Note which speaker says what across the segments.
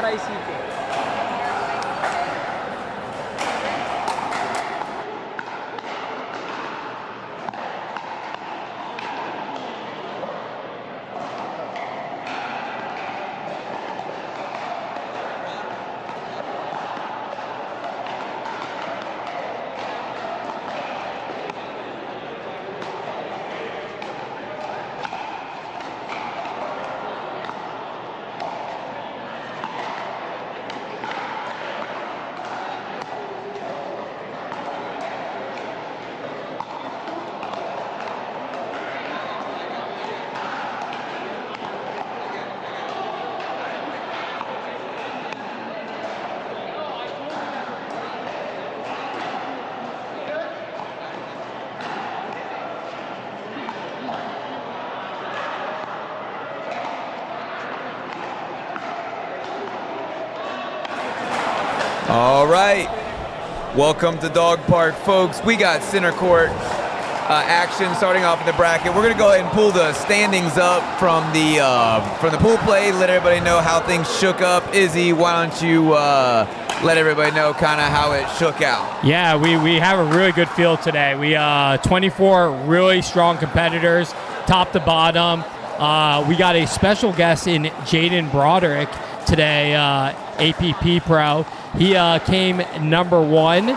Speaker 1: FCRC.
Speaker 2: All right, welcome to Dawg Park, folks. We got center court action starting off in the bracket. We're gonna go ahead and pull the standings up from the pool play. Let everybody know how things shook up. Izzy, why don't you let everybody know kind of how it shook out?
Speaker 3: Yeah, we have a really good field today. We 24 really strong competitors, top to bottom. We got a special guest in Jaden Broderick today, APP Pro. He came number 1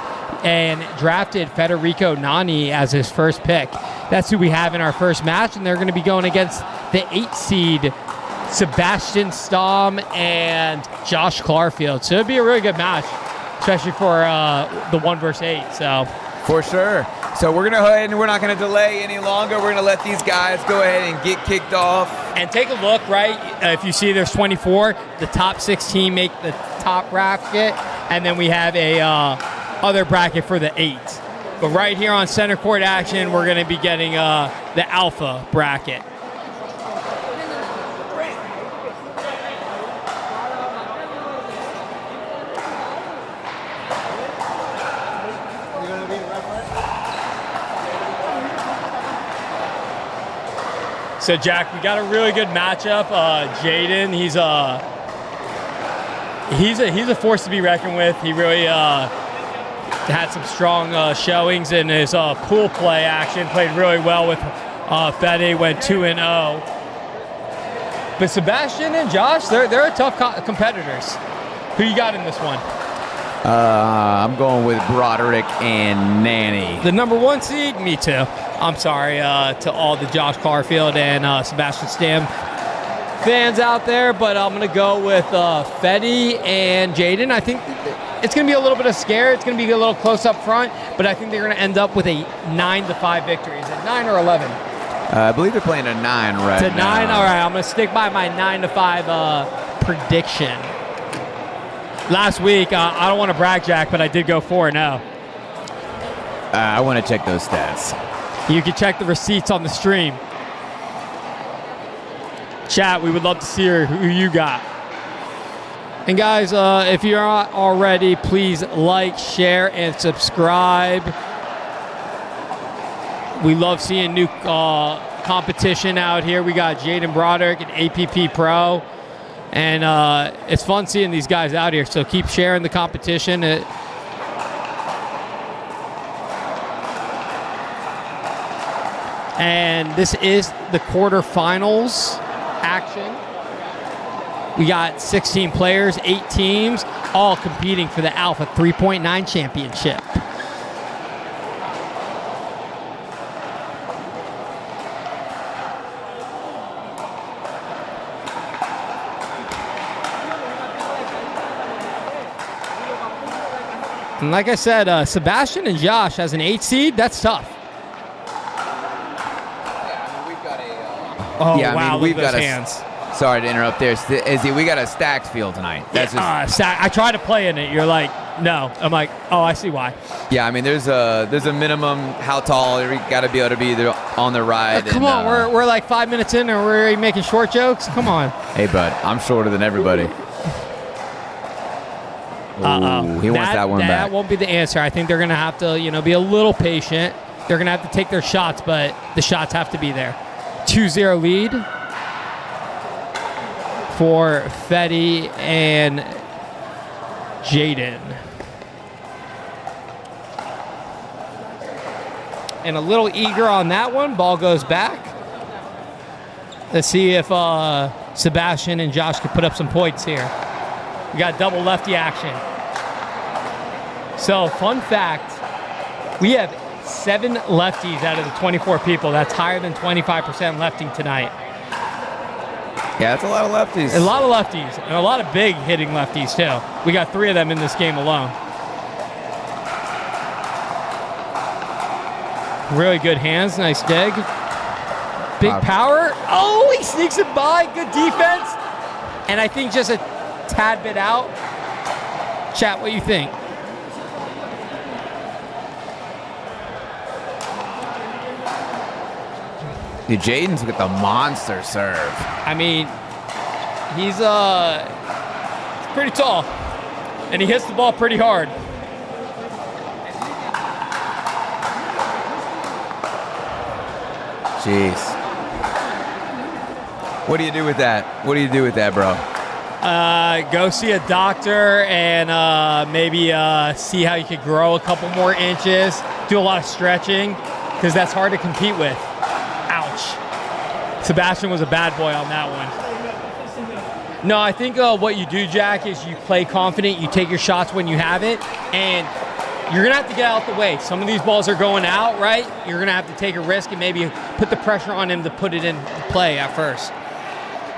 Speaker 3: and drafted Federico Nani as his first pick. That's who we have in our first match, and they're going to be going against the 8 seed Sebastian Stam and Josh Clarfield. So it'd be a really good match, especially for the 1 versus 8. So
Speaker 2: for sure. So we're going to go ahead and we're not going to delay any longer. We're going to let these guys go ahead and get kicked off.
Speaker 3: And take a look, right? If you see there's 24, the top 16 make the top bracket, and then we have a other bracket for the 8. But right here on center court action, we're going to be getting the alpha bracket. So Jack, we got a really good matchup. Jaden, he's a force to be reckoned with. He really had some strong showings in his pool play action. Played really well with Fede. Went 2-0. But Sebastian and Josh, they're tough competitors. Who you got in this one?
Speaker 2: I'm going with Broderick and Nanny.
Speaker 3: The number 1 seed? Me too. I'm sorry to all the Josh Clarfield and Sebastian Stam fans out there, but I'm going to go with Fede and Jaden. I think it's going to be a little bit of scare. It's going to be a little close up front, but I think they're going to end up with a 9-5 victory. Is it 9 or 11?
Speaker 2: I believe they're playing a 9 right now.
Speaker 3: To 9? All right, I'm going to stick by my 9-5 prediction. Last week, I don't want to brag, Jack, but I did go 4-0.
Speaker 2: I want to check those stats.
Speaker 3: You can check the receipts on the stream. Chat, we would love to see who you got. And guys, if you're not already, please like, share, and subscribe. We love seeing new competition out here. We got Jaden Broderick and APP Pro. And it's fun seeing these guys out here, so keep sharing the competition. And this is the quarterfinals action. We got 16 players, 8 teams, all competing for the Alpha 3.9 championship. And like I said, Sebastian and Josh as an 8 seed, that's tough. We've got hands.
Speaker 2: Sorry to interrupt there. Izzy, we got a stacked field tonight. That's
Speaker 3: I try to play in it. You're like, no. I'm like, oh, I see why.
Speaker 2: Yeah, I mean, there's a minimum how tall you got to be able to be there on the ride.
Speaker 3: Come on, we're like 5 minutes in and we're making short jokes. Come on.
Speaker 2: Hey, bud, I'm shorter than everybody. He wants that one back.
Speaker 3: That won't be the answer. I think they're going to have to, be a little patient. They're going to have to take their shots, but the shots have to be there. 2-0 lead for Fetty and Jaden. And a little eager on that one. Ball goes back. Let's see if Sebastian and Josh can put up some points here. We got double lefty action. So, fun fact, we have 7 lefties out of the 24 people. That's higher than 25% lefting tonight.
Speaker 2: Yeah, that's a lot of lefties.
Speaker 3: A lot of lefties, and a lot of big hitting lefties, too. We got 3 of them in this game alone. Really good hands, nice dig. Big power. Oh, he sneaks it by. Good defense. And I think just a tad bit out. Chat, what you think?
Speaker 2: Dude, Jaden's got the monster serve.
Speaker 3: I mean, he's pretty tall, and he hits the ball pretty hard.
Speaker 2: Jeez. What do you do with that? What do you do with that, bro?
Speaker 3: Go see a doctor and maybe see how you could grow a couple more inches. Do a lot of stretching because that's hard to compete with. Ouch. Sebastian was a bad boy on that one. No, I think what you do, Jack, is you play confident. You take your shots when you have it, and you're going to have to get out the way. Some of these balls are going out, right? You're going to have to take a risk and maybe put the pressure on him to put it in play at first.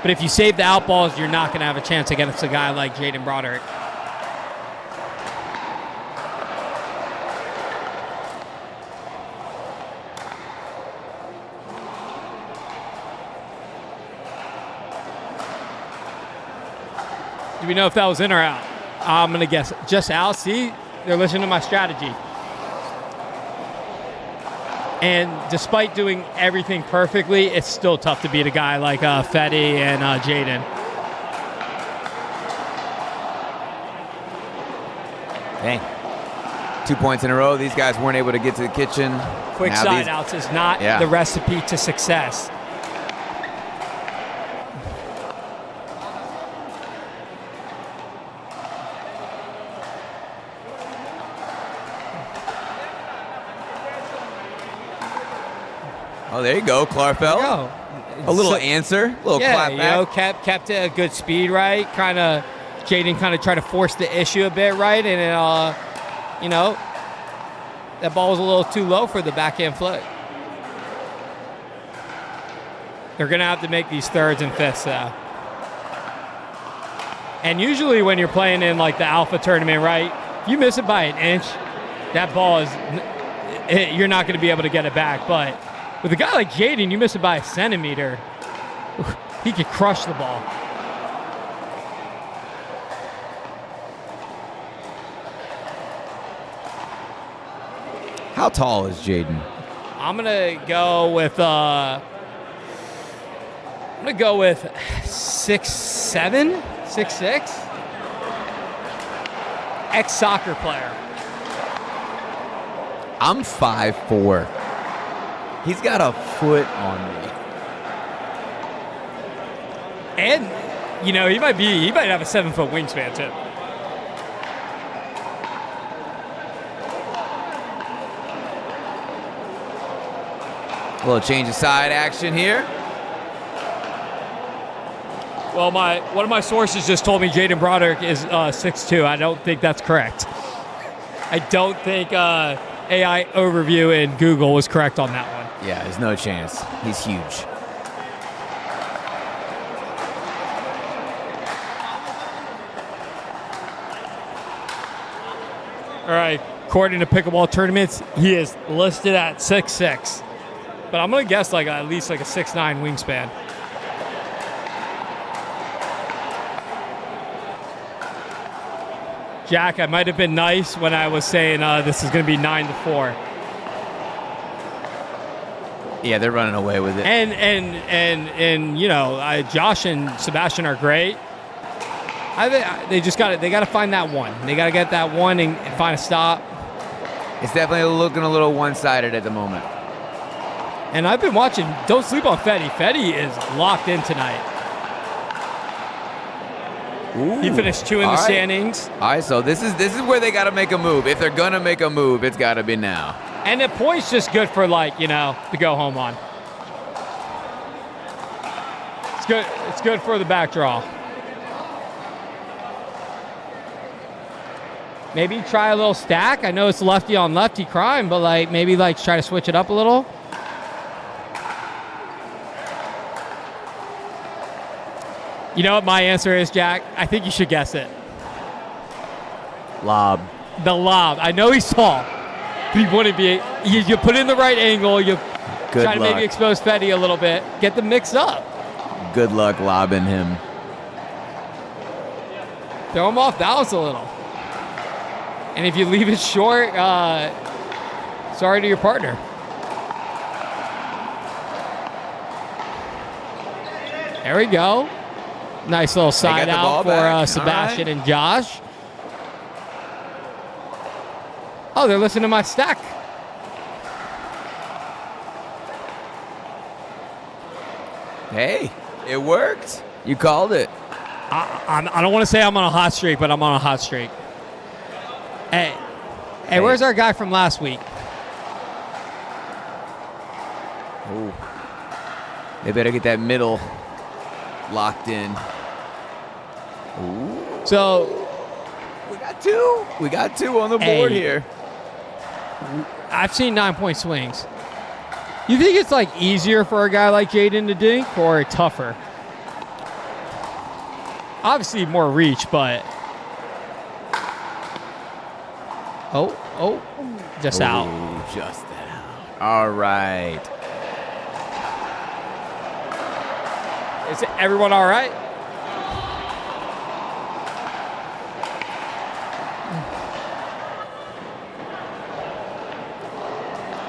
Speaker 3: But if you save the out balls, you're not going to have a chance against a guy like Jaden Broderick. Do we know if that was in or out? I'm going to guess just out. See, they're listening to my strategy. And despite doing everything perfectly, it's still tough to beat a guy like Fetty and Jaden.
Speaker 2: Dang. 2 points in a row. These guys weren't able to get to the kitchen.
Speaker 3: Quick
Speaker 2: Now
Speaker 3: side outs is not the recipe to success.
Speaker 2: Oh, there you go, Clarfeld. A little answer, a little clap back.
Speaker 3: Kept it a good speed, right? Jaden tried to force the issue a bit, right? And that ball was a little too low for the backhand flick. They're gonna have to make these thirds and fifths, though. And usually when you're playing in like the alpha tournament, right? If you miss it by an inch, that ball you're not gonna be able to get it back, but with a guy like Jaden, you miss it by a centimeter, he could crush the ball.
Speaker 2: How tall is Jaden?
Speaker 3: I'm gonna go with 6'7", 6'6". Ex-soccer player.
Speaker 2: I'm 5'4". He's got a foot on me.
Speaker 3: And, he might have a 7-foot wingspan, too.
Speaker 2: A little change of side action here.
Speaker 3: Well, one of my sources just told me Jaden Broderick is 6'2". I don't think that's correct. I don't think AI overview in Google was correct on that one.
Speaker 2: Yeah, there's no chance. He's huge.
Speaker 3: All right, according to pickleball tournaments, he is listed at 6'6". But I'm going to guess at least a 6'9" wingspan. Jack, I might have been nice when I was saying this is going to be 9-4.
Speaker 2: Yeah, they're running away with it.
Speaker 3: And Josh and Sebastian are great. They got to find that one. They got to get that one and find a stop.
Speaker 2: It's definitely looking a little one-sided at the moment.
Speaker 3: And I've been watching. Don't sleep on Fetty. Fetty is locked in tonight.
Speaker 2: Ooh.
Speaker 3: He finished 2 in the standings.
Speaker 2: All right, so this is where they got to make a move. If they're gonna make a move, it's got to be now.
Speaker 3: And the point's just good for, like, you know, to go home on. It's good. It's good for the back draw. Maybe try a little stack. I know it's lefty on lefty crime, but like maybe like try to switch it up a little. You know what my answer is, Jack? I think you should guess it.
Speaker 2: Lob.
Speaker 3: The lob. I know he's tall, but he wouldn't be. You put it in the right angle. You try to maybe expose Fetty a little bit. Get the mix up.
Speaker 2: Good luck lobbing him.
Speaker 3: Throw him off balance a little. And if you leave it short, sorry to your partner. There we go. Nice little side out for Sebastian and Josh. Oh, they're listening to my stack.
Speaker 2: Hey, it worked. You called it.
Speaker 3: I don't want to say I'm on a hot streak, but I'm on a hot streak. Hey, where's our guy from last week?
Speaker 2: Ooh. They better get that middle locked in. Ooh.
Speaker 3: So
Speaker 2: we got two. We got two on the board here.
Speaker 3: I've seen 9-point swings. You think it's like easier for a guy like Jaden to dink or tougher? Obviously more reach, but just out.
Speaker 2: Just out. All right.
Speaker 3: Is everyone all right?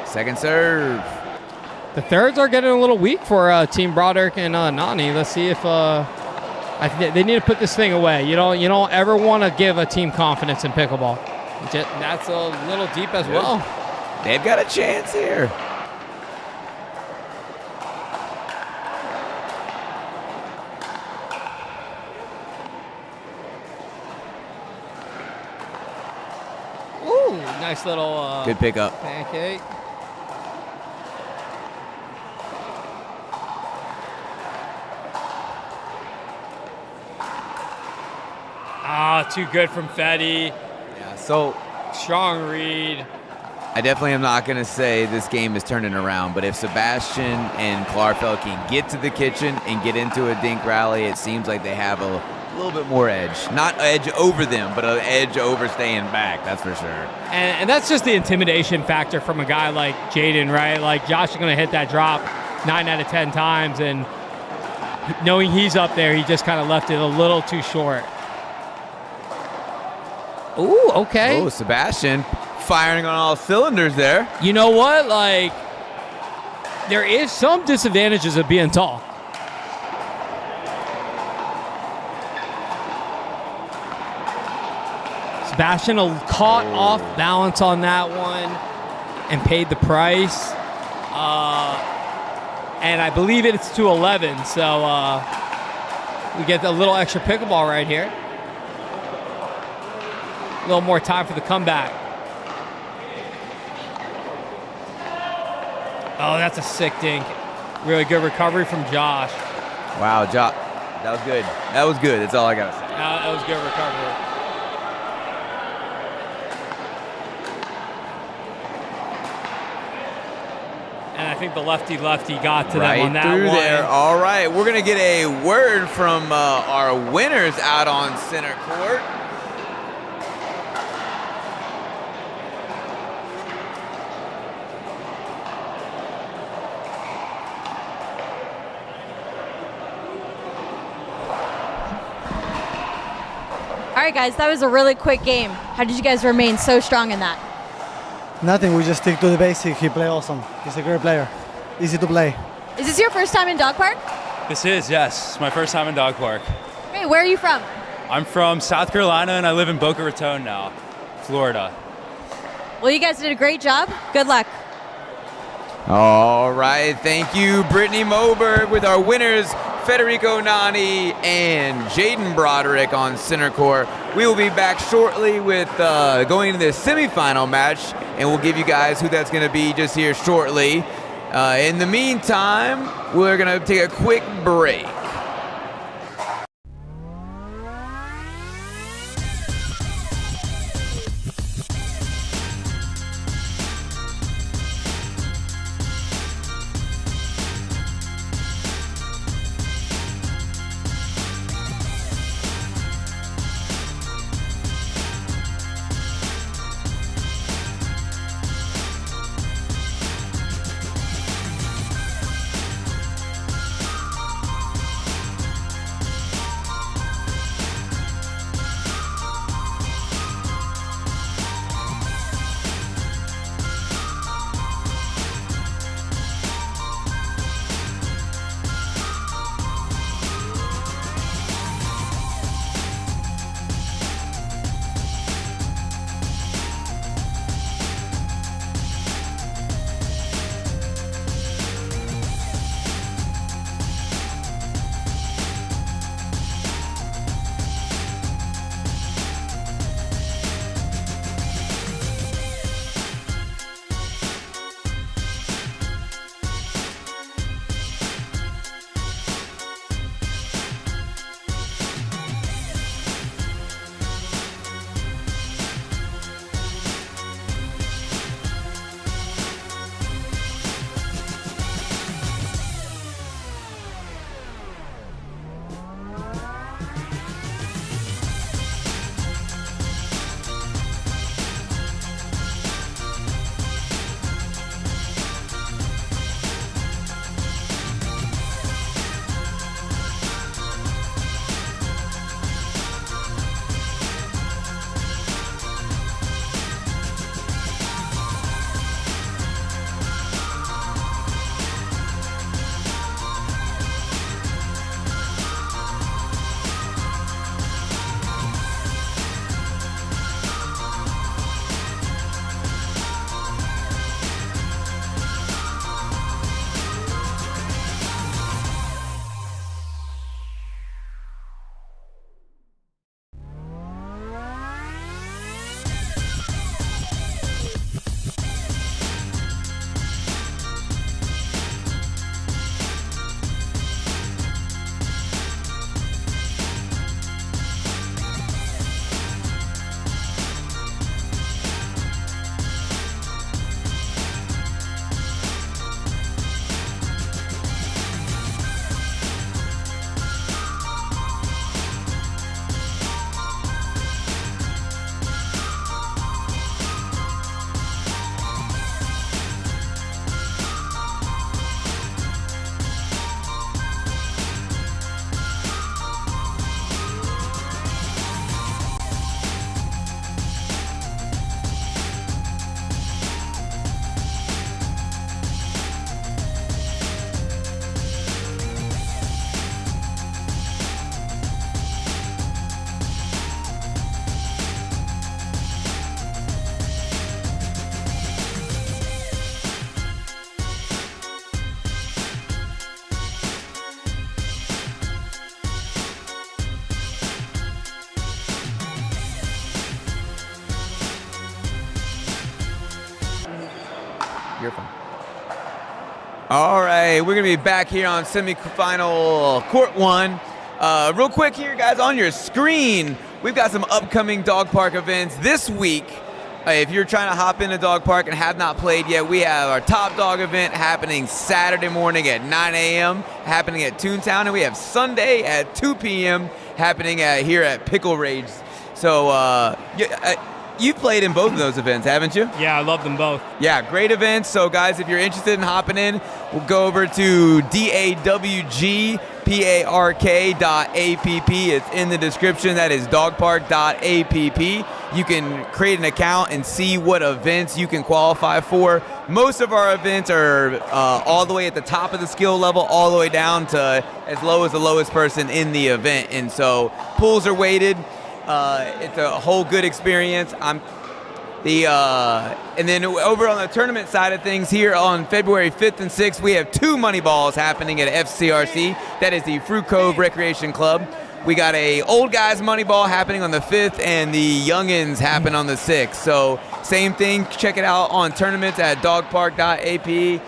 Speaker 2: Second serve.
Speaker 3: The thirds are getting a little weak for Team Broderick and Nani. Let's see if they need to put this thing away. You don't ever want to give a team confidence in pickleball. That's a little deep as well.
Speaker 2: They've got a chance here.
Speaker 3: Ooh, nice little
Speaker 2: good pickup.
Speaker 3: Pancake. Too good from Fetty.
Speaker 2: Yeah, so
Speaker 3: strong read.
Speaker 2: I definitely am not going to say this game is turning around, but if Sebastian and Klarfeld can get to the kitchen and get into a dink rally, it seems like they have a little bit more edge. Not edge over them, but an edge over staying back, that's for sure.
Speaker 3: And that's just the intimidation factor from a guy like Jaden, right? Like Josh is going to hit that drop 9 out of 10 times, and knowing he's up there, he just kind of left it a little too short. Ooh, okay.
Speaker 2: Oh, Sebastian firing on all cylinders there.
Speaker 3: You know what? Like, there is some disadvantages of being tall. Sebastian caught off balance on that one and paid the price. And I believe it's to 11, so we get a little extra pickleball right here. A little more time for the comeback. Oh, that's a sick dink. Really good recovery from Josh.
Speaker 2: Wow, Josh, that was good. That was good. That's all I got to say.
Speaker 3: That was good recovery. And I think the lefty got to them on that
Speaker 2: through
Speaker 3: one.
Speaker 2: there. All right, we're going to get a word from our winners out on center court.
Speaker 1: All right, guys, that was a really quick game. How did you guys remain so strong in that?
Speaker 4: Nothing. We just stick to the basic. He played awesome. He's a great player. Easy to play.
Speaker 1: Is this your first time in Dawg Park?
Speaker 5: This is, yes. It's my first time in Dawg Park.
Speaker 1: Hey, where are you from?
Speaker 5: I'm from South Carolina, and I live in Boca Raton now, Florida.
Speaker 1: Well, you guys did a great job. Good luck.
Speaker 2: All right, thank you, Brittany Moberg, with our winners, Federico Nani and Jaden Broderick on center court. We will be back shortly with going into the semifinal match, and we'll give you guys who that's going to be just here shortly. In the meantime, we're going to take a quick break. You're fine. All right, we're going to be back here on semifinal court one. Real quick here, guys, on your screen, we've got some upcoming Dawg Park events this week. If you're trying to hop into Dawg Park and have not played yet, we have our Top Dog event happening Saturday morning at 9 a.m., happening at Toontown, and we have Sunday at 2 p.m. happening here at Pickle Rage. So you've played in both of those events, haven't you?
Speaker 3: Yeah, I love them both.
Speaker 2: Yeah, great events. So, guys, if you're interested in hopping in, we'll go over to dawgpark.app. It's in the description. That is dawgpark.app. You can create an account and see what events you can qualify for. Most of our events are all the way at the top of the skill level, all the way down to as low as the lowest person in the event. And so pools are weighted. It's a whole good experience. And then over on the tournament side of things, here on February 5th and 6th, we have 2 Moneyballs happening at FCRC. That is the Fruit Cove Recreation Club. We got a old guys Moneyball happening on the 5th, and the youngins happen on the 6th. So same thing, check it out on tournaments at dawgpark.ap.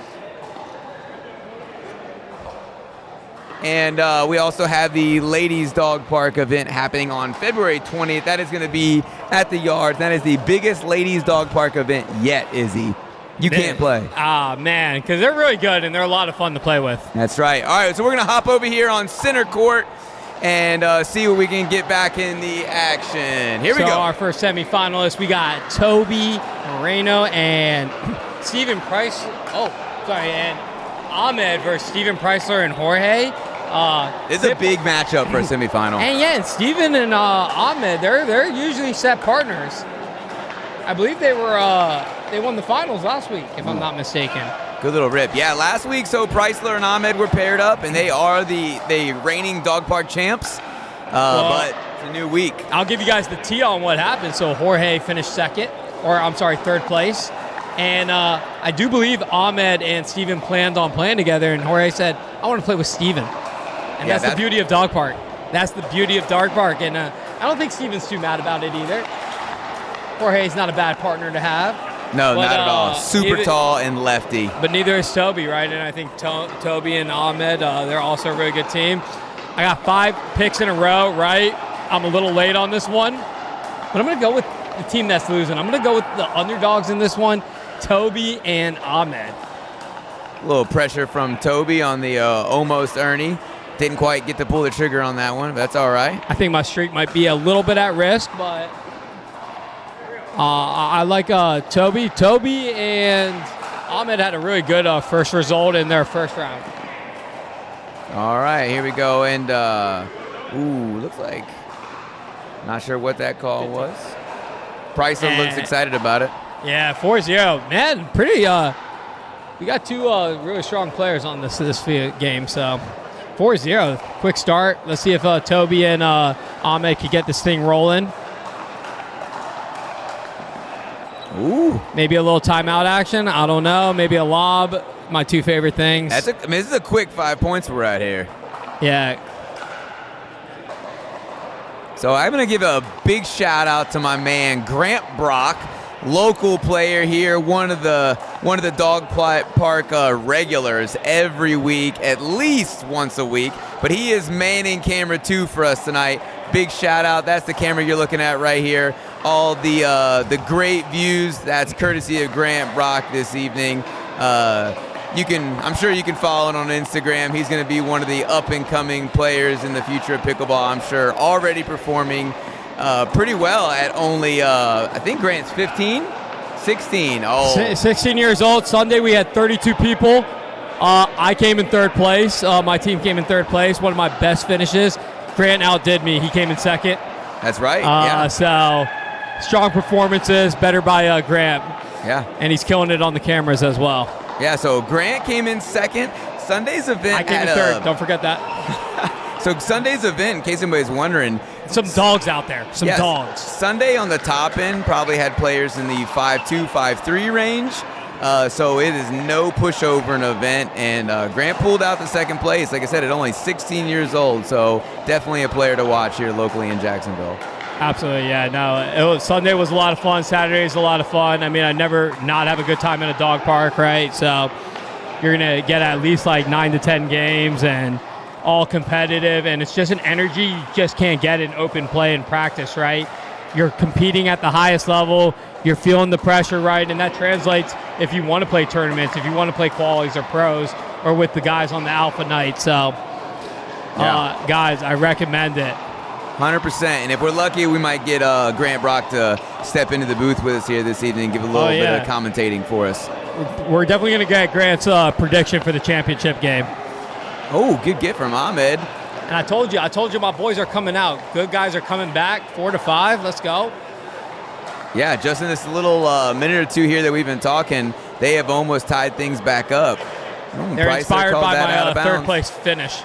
Speaker 2: And we also have the Ladies Dog Park event happening on February 20th. That is going to be at the Yards. That is the biggest Ladies Dog Park event yet, Izzy. You can't play.
Speaker 3: Ah, man, because they're really good and they're a lot of fun to play with.
Speaker 2: That's right. All right, so we're going to hop over here on center court and see what we can get back in the action. Here we go.
Speaker 3: Our first semifinalists, we got Toby Moreno and Steven Price. And Ahmed versus Steven Preissler and Jorge.
Speaker 2: It's a big matchup for a semifinal.
Speaker 3: And Steven and Ahmed, they're usually set partners. I believe they won the finals last week, if I'm not mistaken.
Speaker 2: Good little rip. Yeah, last week, so Preissler and Ahmed were paired up, and they are the reigning Dog Park champs. But it's a new week.
Speaker 3: I'll give you guys the tea on what happened. So Jorge finished third place. And I do believe Ahmed and Steven planned on playing together, and Jorge said, I want to play with Steven. And that's the beauty of Dog Park. That's the beauty of Dog Park. And I don't think Steven's too mad about it either. Jorge's not a bad partner to have.
Speaker 2: No, not at all. Super tall and lefty.
Speaker 3: But neither is Toby, right? And I think Toby and Ahmed, they're also a really good team. I got 5 picks in a row, right? I'm a little late on this one. But I'm going to go with the team that's losing. I'm going to go with the underdogs in this one, Toby and Ahmed.
Speaker 2: A little pressure from Toby on the almost Ernie. Didn't quite get to pull the trigger on that one, but that's all right.
Speaker 3: I think my streak might be a little bit at risk, but I like Toby. Toby and Ahmed had a really good first result in their first round.
Speaker 2: All right, here we go. And, looks like, not sure what that call was. Preissler looks excited about it.
Speaker 3: Yeah, 4-0. Man, pretty, we got 2 really strong players on this game, so 4-0. Quick start. Let's see if Toby and Ahmed can get this thing rolling.
Speaker 2: Ooh.
Speaker 3: Maybe a little timeout action. I don't know. Maybe a lob. My 2 favorite things.
Speaker 2: This is a quick 5 points we're at here.
Speaker 3: Yeah.
Speaker 2: So I'm going to give a big shout out to my man Grant Brock, local player here, one of the Dog Park regulars every week, at least once a week. But he is manning camera 2 for us tonight. Big shout out. That's the camera you're looking at right here. All the great views. That's courtesy of Grant Brock this evening. I'm sure you can follow it on Instagram. He's going to be one of the up-and-coming players in the future of pickleball, I'm sure. Already performing pretty well at only, I think Grant's 15? 16. Oh.
Speaker 3: 16 years old. Sunday we had 32 people. I came in 3rd place. My team came in 3rd place. One of my best finishes. Grant outdid me. He came in 2nd.
Speaker 2: That's right. Yeah.
Speaker 3: So strong performances. Better by Grant.
Speaker 2: Yeah.
Speaker 3: And he's killing it on the cameras as well.
Speaker 2: Yeah, so Grant came in 2nd. Sunday's event.
Speaker 3: I came in 3rd. Don't forget that.
Speaker 2: So Sunday's event, in case anybody's wondering.
Speaker 3: Some dogs out there. Some dogs.
Speaker 2: Sunday on the top end probably had players in the 5'2", 5'3" range. So it is no pushover an event. And Grant pulled out the 2nd place. Like I said, at only 16 years old. So definitely a player to watch here locally in Jacksonville.
Speaker 3: Absolutely, yeah. No, Sunday was a lot of fun. Saturday was a lot of fun. I mean, I never not have a good time in a dog park, right? So you're going to get at least like 9 to 10 games and all competitive. And it's just an energy you just can't get in open play and practice, right? You're competing at the highest level. You're feeling the pressure, right? And that translates if you want to play tournaments, if you want to play qualies or pros, or with the guys on the alpha night. So, guys, I recommend it.
Speaker 2: 100%. And if we're lucky, we might get Grant Brock to step into the booth with us here this evening and give a little bit of commentating for us.
Speaker 3: We're definitely going to get Grant's prediction for the championship game.
Speaker 2: Oh, good get from Ahmed.
Speaker 3: And I told you my boys are coming out. Good guys are coming back, 4 to 5. Let's go.
Speaker 2: Yeah, just in this little minute or 2 here that we've been talking, they have almost tied things back up.
Speaker 3: They're
Speaker 2: Preissler
Speaker 3: inspired by my 3rd
Speaker 2: bounds.
Speaker 3: place finish.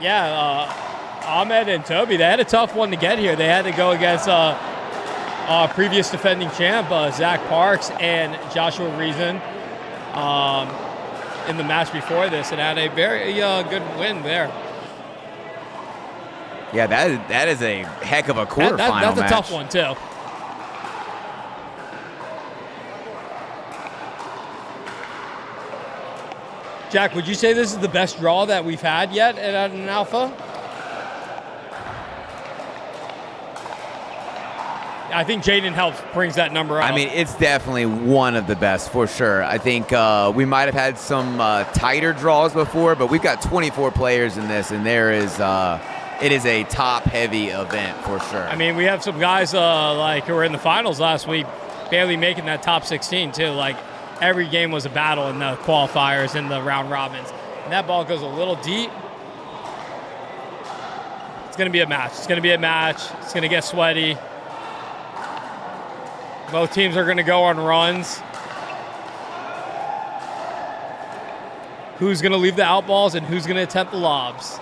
Speaker 3: Yeah, Ahmed and Toby, they had a tough one to get here. They had to go against previous defending champ, Zach Parks and Joshua Reason in the match before this, and had a very good win there.
Speaker 2: Yeah, that is a heck of a quarterfinal
Speaker 3: That's a
Speaker 2: match.
Speaker 3: tough one, too. Jack, would you say this is the best draw that we've had yet at an alpha? I think Jaden helps brings that number up.
Speaker 2: I mean, it's definitely one of the best for sure. I think we might have had some tighter draws before, but we've got 24 players in this, and it is a top-heavy event for sure.
Speaker 3: I mean, we have some guys like who were in the finals last week, barely making that top 16 too. Like every game was a battle in the qualifiers and the round robins, and that ball goes a little deep. It's going to be a match. It's going to be a match. It's going to get sweaty. Both teams are going to go on runs. Who's going to leave the out balls and who's going to attempt the lobs?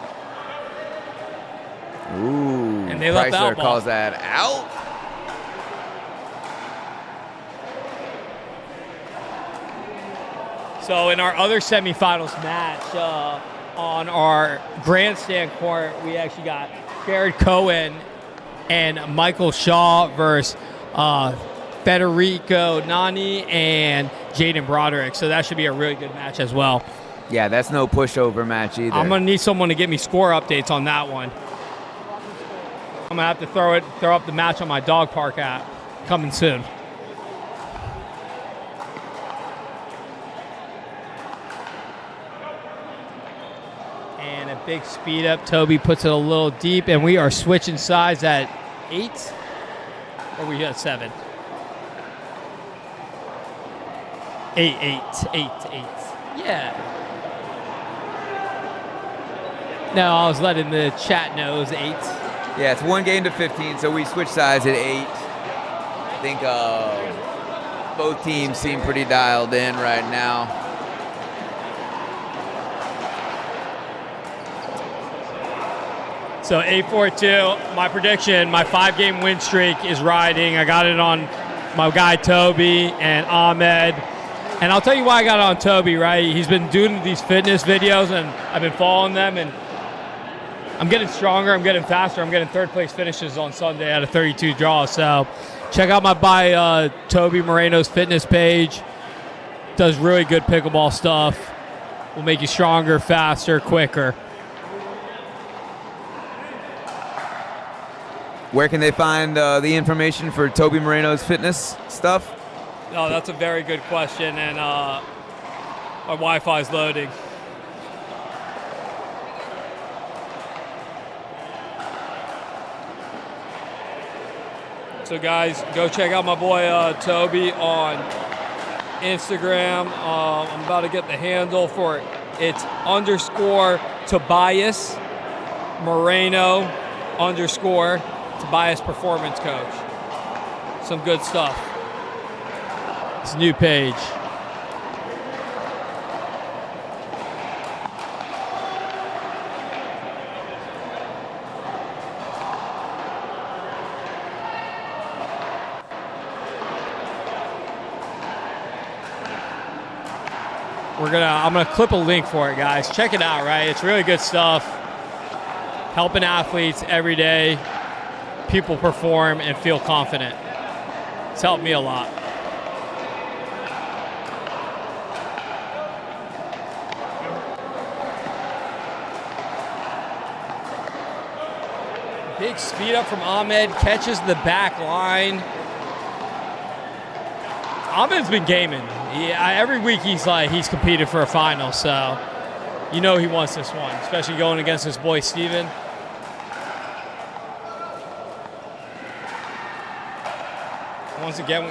Speaker 2: Ooh,
Speaker 3: And they left the
Speaker 2: Preissler
Speaker 3: out ball.
Speaker 2: calls that out.
Speaker 3: So in our other semifinals match, on our grandstand court, we actually got Jared Cohen and Michael Shaw versus Federico Nani and Jaden Broderick. So that should be a really good match as well.
Speaker 2: Yeah, that's no pushover match either.
Speaker 3: I'm gonna need someone to get me score updates on that one. I'm gonna have to throw up the match on my Dawg Park app. Coming soon. And a big speed up. Toby puts it a little deep, and we are switching sides at 8. Or we at 7. 8. Yeah. No, I was letting the chat know it was 8.
Speaker 2: Yeah, it's 1 game to 15, so we switch sides at 8. I think both teams seem pretty dialed in right now.
Speaker 3: So 8-4-2, my prediction, my 5-game win streak is riding. I got it on my guy Toby and Ahmed. And I'll tell you why I got it on Toby, right? He's been doing these fitness videos, and I've been following them, and I'm getting stronger, I'm getting faster, I'm getting third place finishes on Sunday out of 32 draws. So check out my guy Toby Moreno's fitness page. Does really good pickleball stuff. Will make you stronger, faster, quicker.
Speaker 2: Where can they find the information for Toby Moreno's fitness stuff?
Speaker 3: Oh, that's a very good question, and my Wi-Fi is loading. So guys, go check out my boy Toby on Instagram. I'm about to get the handle for it. It's _Tobias Moreno _ Tobias Performance Coach. Some good stuff. It's a new page. I'm gonna clip a link for it, guys. Check it out, right? It's really good stuff. Helping athletes every day. People perform and feel confident. It's helped me a lot. Big speed up from Ahmed, catches the back line. Ahmed's been gaming. Every week he's competed for a final, so you know he wants this one, especially going against his boy Steven. Once again,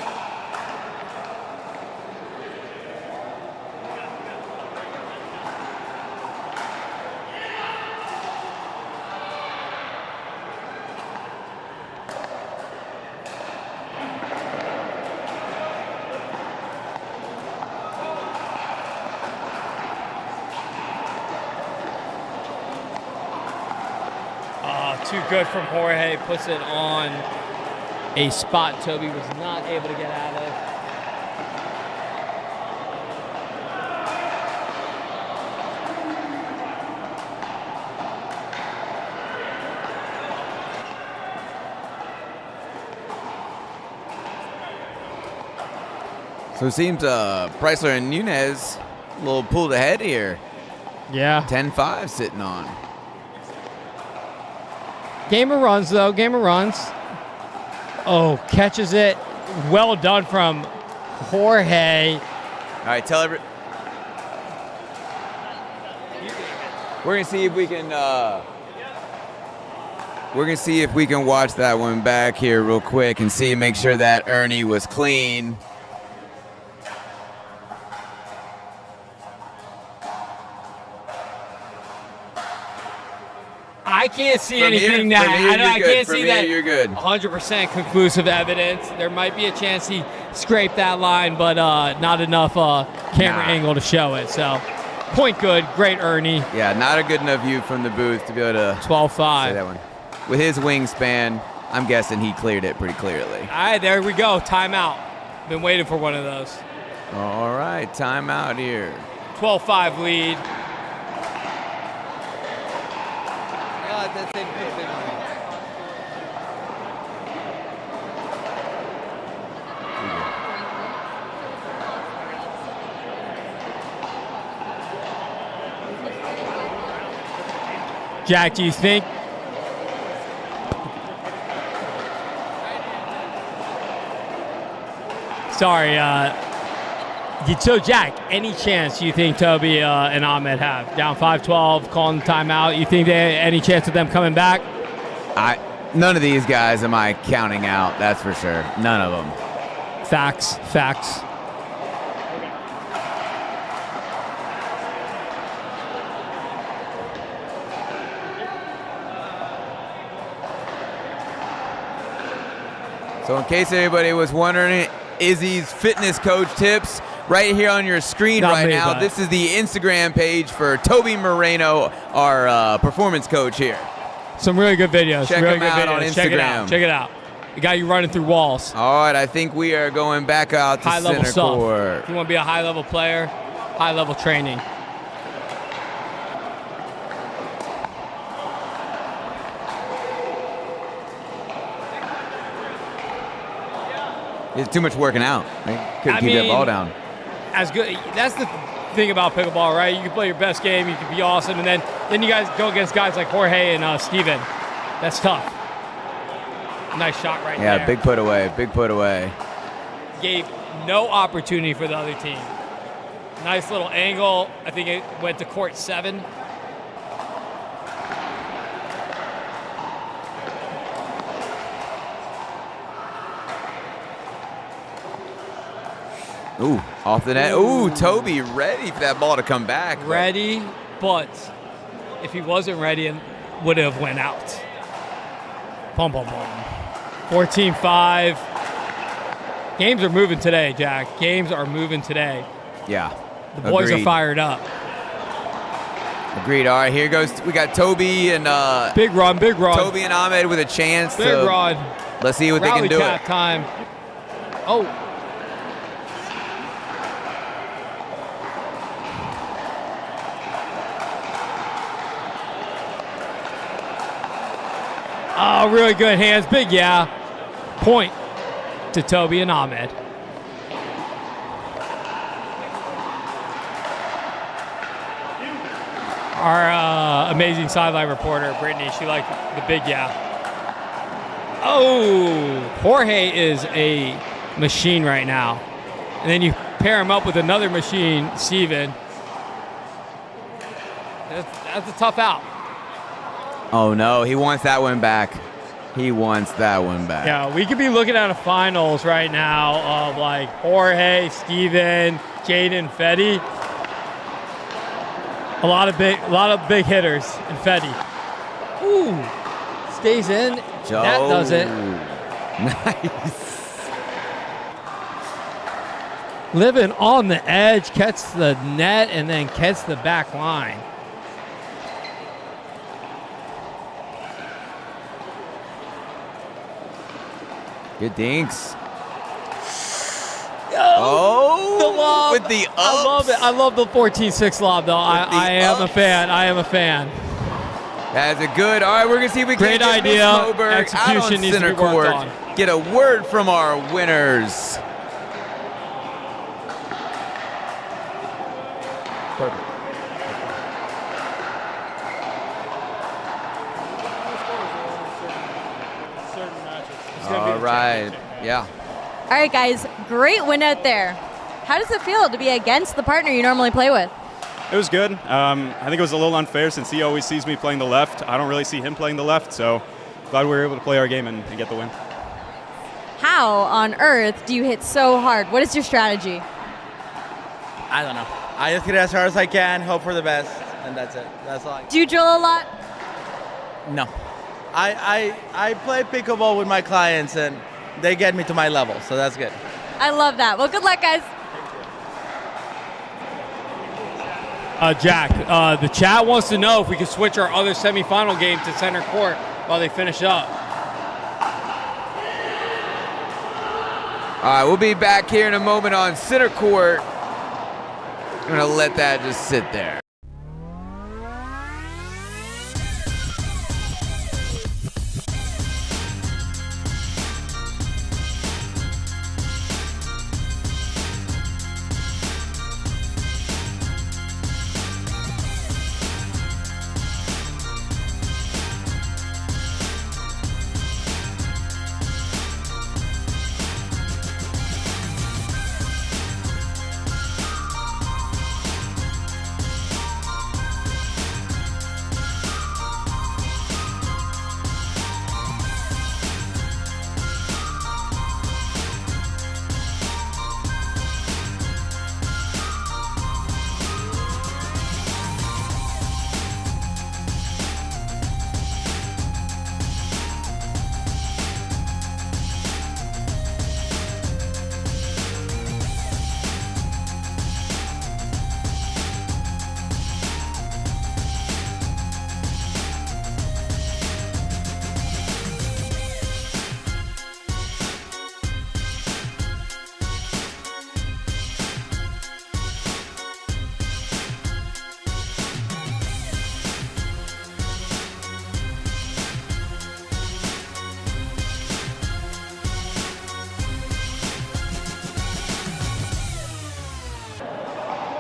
Speaker 3: too good from Jorge. Puts it on a spot Toby was not able to get out of.
Speaker 2: So it seems Preissler and Nunez a little pulled ahead here.
Speaker 3: Yeah.
Speaker 2: 10-5 sitting on.
Speaker 3: Game of runs, though. Game of runs. Oh, catches it. Well done from Jorge.
Speaker 2: All right, tell every. We're gonna see if we can. We're gonna see if we can watch that one back here real quick and see, make sure that Ernie was clean.
Speaker 3: I can't see
Speaker 2: From
Speaker 3: anything
Speaker 2: here-
Speaker 3: that
Speaker 2: from here
Speaker 3: I
Speaker 2: you're
Speaker 3: can't
Speaker 2: good.
Speaker 3: see
Speaker 2: From
Speaker 3: that.
Speaker 2: here you're good.
Speaker 3: 100% conclusive evidence. There might be a chance he scraped that line, but not enough camera angle to show it. So, point good. Great, Ernie.
Speaker 2: Yeah, not a good enough view from the booth to be able to
Speaker 3: 12-5.
Speaker 2: say that one. With his wingspan, I'm guessing he cleared it pretty clearly.
Speaker 3: All right, there we go. Timeout. Been waiting for one of those.
Speaker 2: All right, timeout here.
Speaker 3: 12-5 lead. Jack, do you think? Sorry. So, Jack, any chance you think Toby and Ahmed have? Down 5-12, calling timeout. You think they any chance of them coming back?
Speaker 2: None of these guys am I counting out, that's for sure. None of them.
Speaker 3: Facts.
Speaker 2: So in case anybody was wondering, Izzy's fitness coach tips right here on your screen
Speaker 3: Not
Speaker 2: right
Speaker 3: me,
Speaker 2: now.
Speaker 3: but-
Speaker 2: This is the Instagram page for Toby Moreno, our performance coach here.
Speaker 3: Some really good videos.
Speaker 2: Check
Speaker 3: really
Speaker 2: him
Speaker 3: good
Speaker 2: out
Speaker 3: videos.
Speaker 2: on
Speaker 3: Check it
Speaker 2: Instagram.
Speaker 3: out. Check it out. The guy you running through walls.
Speaker 2: All right, I think we are going back out to
Speaker 3: High level
Speaker 2: center
Speaker 3: stuff.
Speaker 2: court.
Speaker 3: If you want to be a high level player, high level training.
Speaker 2: It's too much working out. They couldn't keep that ball down.
Speaker 3: As good. That's the thing about pickleball, right? You can play your best game, you can be awesome, and then you guys go against guys like Jorge and Steven. That's tough. Nice shot right there.
Speaker 2: Yeah, big put away, big put away.
Speaker 3: Gave no opportunity for the other team. Nice little angle. I think it went to court 7.
Speaker 2: Ooh, off the net. Ooh, Toby ready for that ball to come back.
Speaker 3: Ready, but if he wasn't ready, it would have went out. Boom, boom, boom. 14-5. Games are moving today, Jack. Games are moving today.
Speaker 2: Yeah.
Speaker 3: The boys
Speaker 2: Agreed.
Speaker 3: are fired up.
Speaker 2: Agreed. All right, here goes. We got Toby and
Speaker 3: Big run, big run.
Speaker 2: Toby and Ahmed with a chance.
Speaker 3: Big
Speaker 2: to,
Speaker 3: run.
Speaker 2: Let's see what
Speaker 3: Rally
Speaker 2: they can do.
Speaker 3: cap time. Oh. Oh, really good hands. Big, yeah. Point to Toby and Ahmed. Our amazing sideline reporter, Brittany, she liked the big yeah. Oh, Jorge is a machine right now. And then you pair him up with another machine, Steven. That's a tough out.
Speaker 2: Oh, no. He wants that one back. He wants that one back.
Speaker 3: Yeah, we could be looking at a finals right now of like Jorge, Steven, Jaden, Fetty. A lot of big hitters in Fetty. Ooh, stays in.
Speaker 2: Joe.
Speaker 3: That does it.
Speaker 2: Nice.
Speaker 3: Living on the edge, catch the net, and then catch the back line.
Speaker 2: Good dinks.
Speaker 3: The lob.
Speaker 2: With the ups.
Speaker 3: I love it. I love the 14-6 lob, though. I am a fan. I am a fan.
Speaker 2: That's a good. All right, we're going to see if we
Speaker 3: Great
Speaker 2: can get
Speaker 3: idea.
Speaker 2: Miss Moberg
Speaker 3: Execution
Speaker 2: out on
Speaker 3: needs to
Speaker 2: center
Speaker 3: be worked
Speaker 2: court.
Speaker 3: on.
Speaker 2: Get a word from our winners. Perfect. All right. Yeah.
Speaker 1: All right, guys, great win out there. How does it feel to be against the partner you normally play with?
Speaker 6: It was good. I think it was a little unfair since he always sees me playing the left. I don't really see him playing the left, so glad we were able to play our game and get the win.
Speaker 1: How on earth do you hit so hard? What is your strategy?
Speaker 7: I don't know. I just hit it as hard as I can, hope for the best, and that's it. That's all.
Speaker 1: Do you drill a lot?
Speaker 7: No. I play pickleball with my clients, and they get me to my level, so that's good.
Speaker 1: I love that. Well, good luck, guys.
Speaker 3: Jack, the chat wants to know if we could switch our other semifinal game to center court while they finish up.
Speaker 2: All right, we'll be back here in a moment on center court. I'm going to let that just sit there.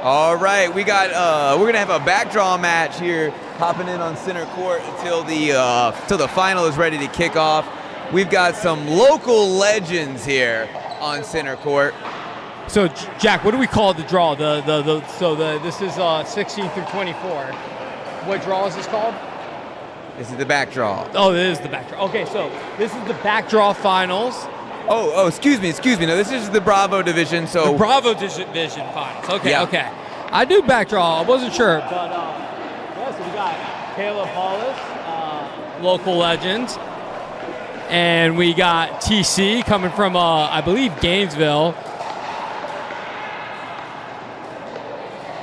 Speaker 2: All right, we got we're gonna have a back draw match here, hopping in on center court until the final is ready to kick off. We've got some local legends here on center court.
Speaker 3: So, Jack, what do we call the draw? This is 16 through 24. What draw is this called?
Speaker 2: This is the back draw.
Speaker 3: Oh, it is the back draw. Okay, so this is the back draw finals.
Speaker 2: Oh, excuse me. No, this is the Bravo division. So
Speaker 3: the Bravo division finals. Okay,
Speaker 2: yeah.
Speaker 3: Okay. I do back draw. I wasn't sure, but yeah. So we got Caleb Hollis, local legends, and we got TC coming from I believe Gainesville.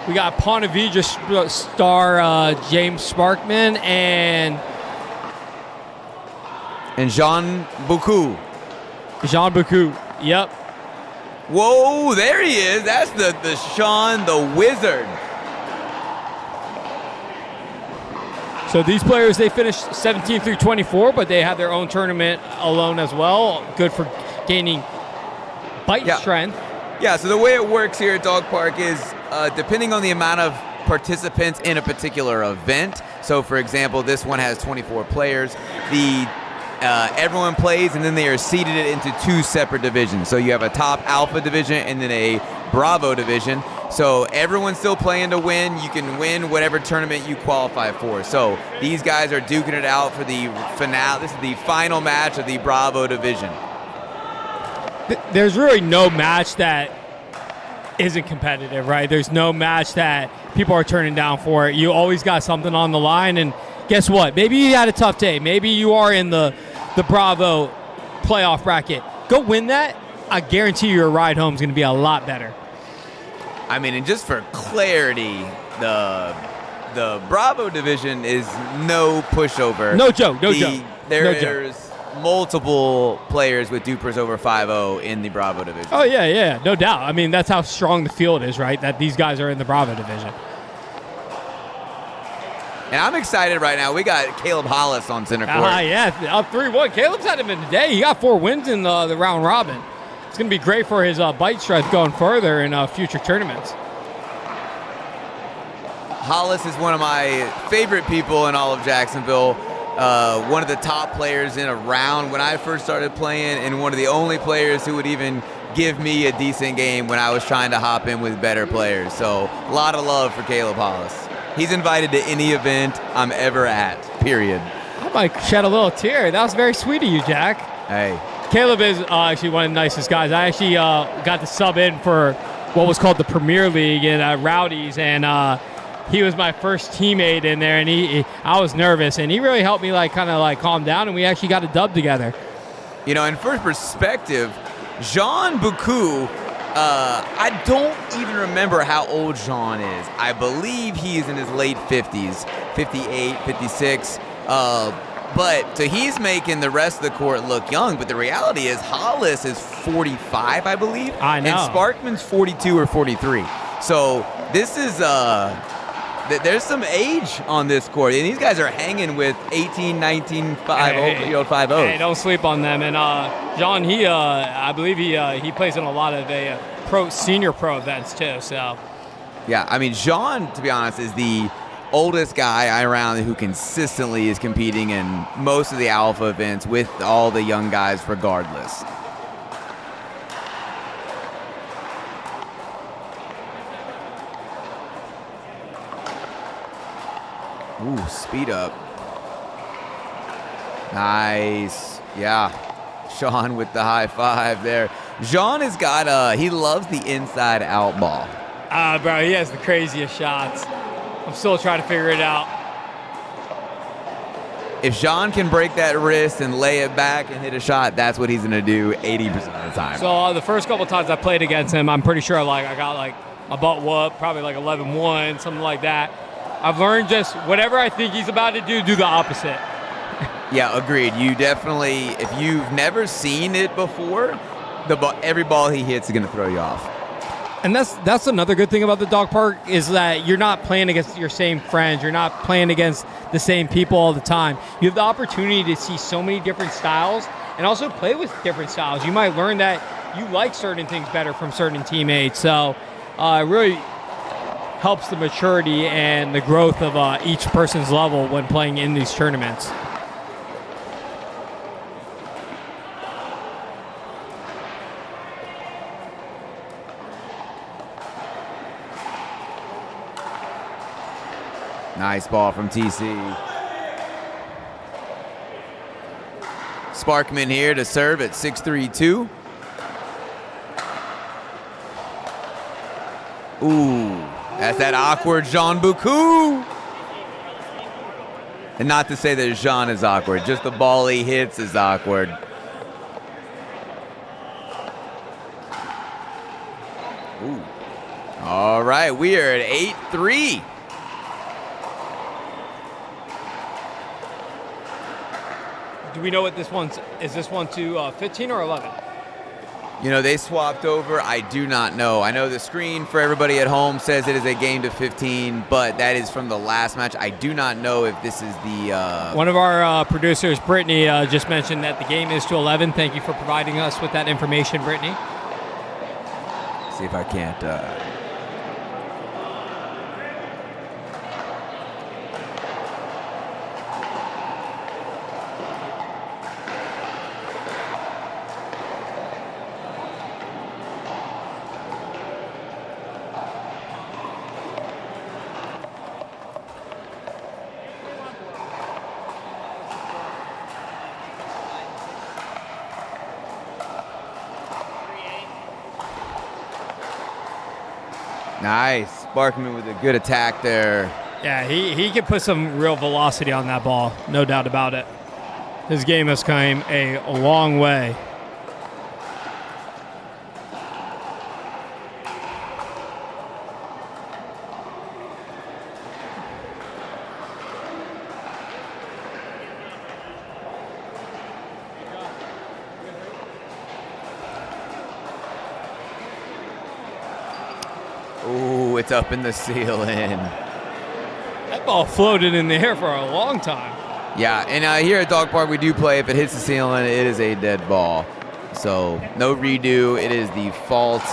Speaker 3: We got Ponte Vedra star James Sparkman and
Speaker 2: Jean Boucou.
Speaker 3: Jean Boucou. Yep.
Speaker 2: Whoa, there he is. That's the Sean the Wizard.
Speaker 3: So these players, they finished 17 through 24, but they have their own tournament alone as well. Good for gaining bite strength.
Speaker 2: Yeah, so the way it works here at Dawg Park is depending on the amount of participants in a particular event. So, for example, this one has 24 players. Everyone plays, and then they are seeded into two separate divisions. So you have a top alpha division and then a Bravo division. So everyone's still playing to win. You can win whatever tournament you qualify for. So these guys are duking it out for the finale. This is the final match of the Bravo division.
Speaker 3: There's really no match that isn't competitive, right? There's no match that people are turning down for it. You always got something on the line, and guess what? Maybe you had a tough day. Maybe you are in the Bravo playoff bracket. Go win that. I guarantee your ride home is going to be a lot better.
Speaker 2: I mean, and just for clarity, the Bravo division is no pushover.
Speaker 3: No joke. No joke.
Speaker 2: There's multiple players with dupers over 5-0 in the Bravo division.
Speaker 3: Oh, yeah, no doubt. I mean, that's how strong the field is, right? That these guys are in the Bravo division.
Speaker 2: And I'm excited right now. We got Caleb Hollis on center court.
Speaker 3: Yeah, up 3-1. Caleb's had him in today. He got 4 wins in the round robin. It's going to be great for his bite strength going further in future tournaments.
Speaker 2: Hollis is one of my favorite people in all of Jacksonville. One of the top players in a round when I first started playing, and one of the only players who would even give me a decent game when I was trying to hop in with better players. So a lot of love for Caleb Hollis. He's invited to any event I'm ever at, period.
Speaker 3: I might shed a little tear. That was very sweet of you, Jack.
Speaker 2: Hey.
Speaker 3: Caleb is actually one of the nicest guys. I actually got to sub in for what was called the Premier League in Rowdies, and he was my first teammate in there, and I was nervous, and he really helped me kind of calm down, and we actually got a dub together.
Speaker 2: You know, and for perspective, Jean Buku, I don't even remember how old Jean is. I believe he's in his late 50s, 58, 56. But so he's making the rest of the court look young, but the reality is Hollis is 45, I believe.
Speaker 3: I know.
Speaker 2: And Sparkman's 42 or 43. So this is there's some age on this court, and these guys are hanging with 18, 19, 5-0.
Speaker 3: Hey, don't sleep on them. And John, I believe he plays in a lot of senior pro events too. So
Speaker 2: yeah, I mean, Jean, to be honest, is the oldest guy around who consistently is competing in most of the alpha events with all the young guys regardless. Ooh, speed up. Nice. Yeah. Sean with the high five there. Jean has got, he loves the inside out ball.
Speaker 3: Bro, he has the craziest shots. I'm still trying to figure it out.
Speaker 2: If Jean can break that wrist and lay it back and hit a shot, that's what he's going to do 80% of the time.
Speaker 3: So the first couple times I played against him, I'm pretty sure I got my butt whooped, probably 11-1, something like that. I've learned just whatever I think he's about to do the opposite.
Speaker 2: Yeah, agreed. You definitely, if you've never seen it before, every ball he hits is going to throw you off.
Speaker 3: And that's another good thing about the Dawg Park is that you're not playing against your same friends. You're not playing against the same people all the time. You have the opportunity to see so many different styles and also play with different styles. You might learn that you like certain things better from certain teammates. So it really helps the maturity and the growth of each person's level when playing in these tournaments.
Speaker 2: Nice ball from TC. Sparkman here to serve at 6-3-2. Ooh, that's that awkward Jean Buku. And not to say that Jean is awkward, just the ball he hits is awkward. Ooh. All right, we are at 8-3.
Speaker 3: Do we know what this one's, is this one to 15 or 11?
Speaker 2: You know, they swapped over. I do not know. I know the screen for everybody at home says it is a game to 15, but that is from the last match. I do not know if this is the...
Speaker 3: One of our producers, Brittany, just mentioned that the game is to 11. Thank you for providing us with that information, Brittany.
Speaker 2: See if I can't... Nice. Sparkman with a good attack there.
Speaker 3: Yeah, he can put some real velocity on that ball, no doubt about it. His game has come a long way.
Speaker 2: Ooh, it's up in the ceiling.
Speaker 3: That ball floated in the air for a long time.
Speaker 2: Yeah, and here at Dawg Park, we do play. If it hits the ceiling, it is a dead ball. So no redo. It is the fault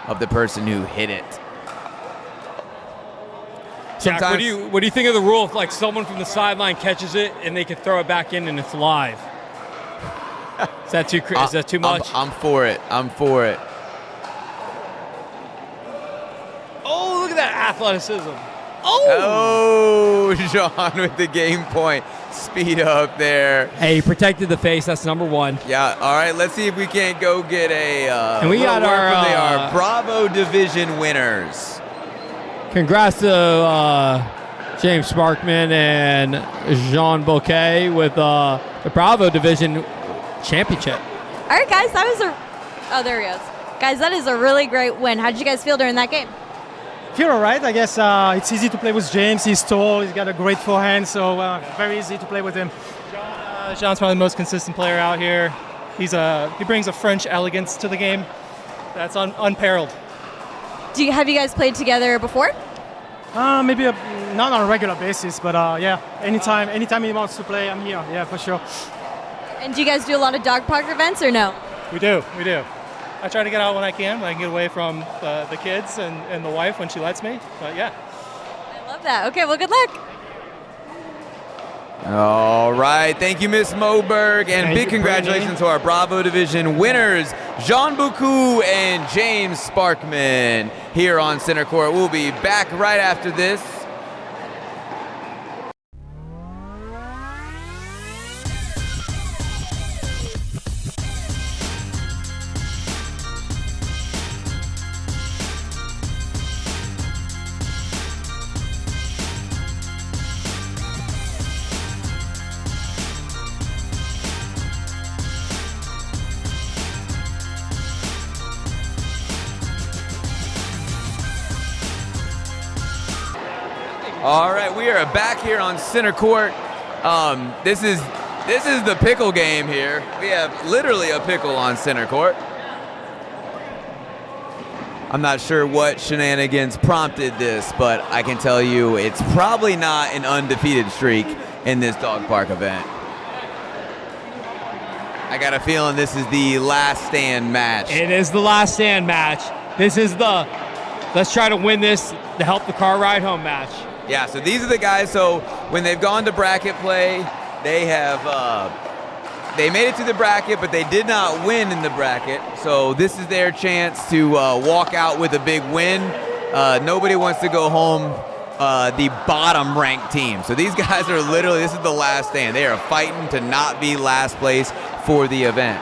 Speaker 2: of the person who hit it.
Speaker 3: Jack, what do you think of the rule if like someone from the sideline catches it and they can throw it back in and it's live? Is that too much?
Speaker 2: I'm for it. I'm for it.
Speaker 3: Oh, look at that athleticism.
Speaker 2: Oh, Johan with the game point. Speed up there.
Speaker 3: Hey, he protected the face. That's number one.
Speaker 2: Yeah, all right, let's see if we can't go get a
Speaker 3: and we got
Speaker 2: our Bravo Division winners.
Speaker 3: Congrats to James Sparkman and Jean Bouquet with the Bravo Division Championship.
Speaker 1: All right, guys, that was oh, there he goes. Guys, that is a really great win. How did you guys feel during that game?
Speaker 8: Feel all right. I guess it's easy to play with James. He's tall. He's got a great forehand, so very easy to play with him.
Speaker 9: Jean's probably the most consistent player out here. He brings a French elegance to the game that's unparalleled.
Speaker 1: Have you guys played together before?
Speaker 8: Maybe not on a regular basis, but yeah, anytime he wants to play, I'm here. Yeah, for sure.
Speaker 1: And do you guys do a lot of Dawg Park events or no?
Speaker 9: We do. I try to get out when I can get away from the kids and the wife when she lets me. But yeah.
Speaker 1: I love that. Okay, well, good luck.
Speaker 2: All right, thank you, Miss Moberg, and big congratulations to our Bravo Division winners, Jean Boucou and James Sparkman, here on Center Court. We'll be back right after this. All right, we are back here on Center Court. This is the pickle game here. We have literally a pickle on Center Court. I'm not sure what shenanigans prompted this, but I can tell you it's probably not an undefeated streak in this Dawg Park event. I got a feeling this is the last stand match.
Speaker 3: It is the last stand match. This is the let's try to win this to help the car ride home match.
Speaker 2: Yeah, so these are the guys, so when they've gone to bracket play, they have, they made it to the bracket, but they did not win in the bracket. So this is their chance to walk out with a big win. Nobody wants to go home the bottom ranked team. So these guys are literally, this is the last stand. They are fighting to not be last place for the event.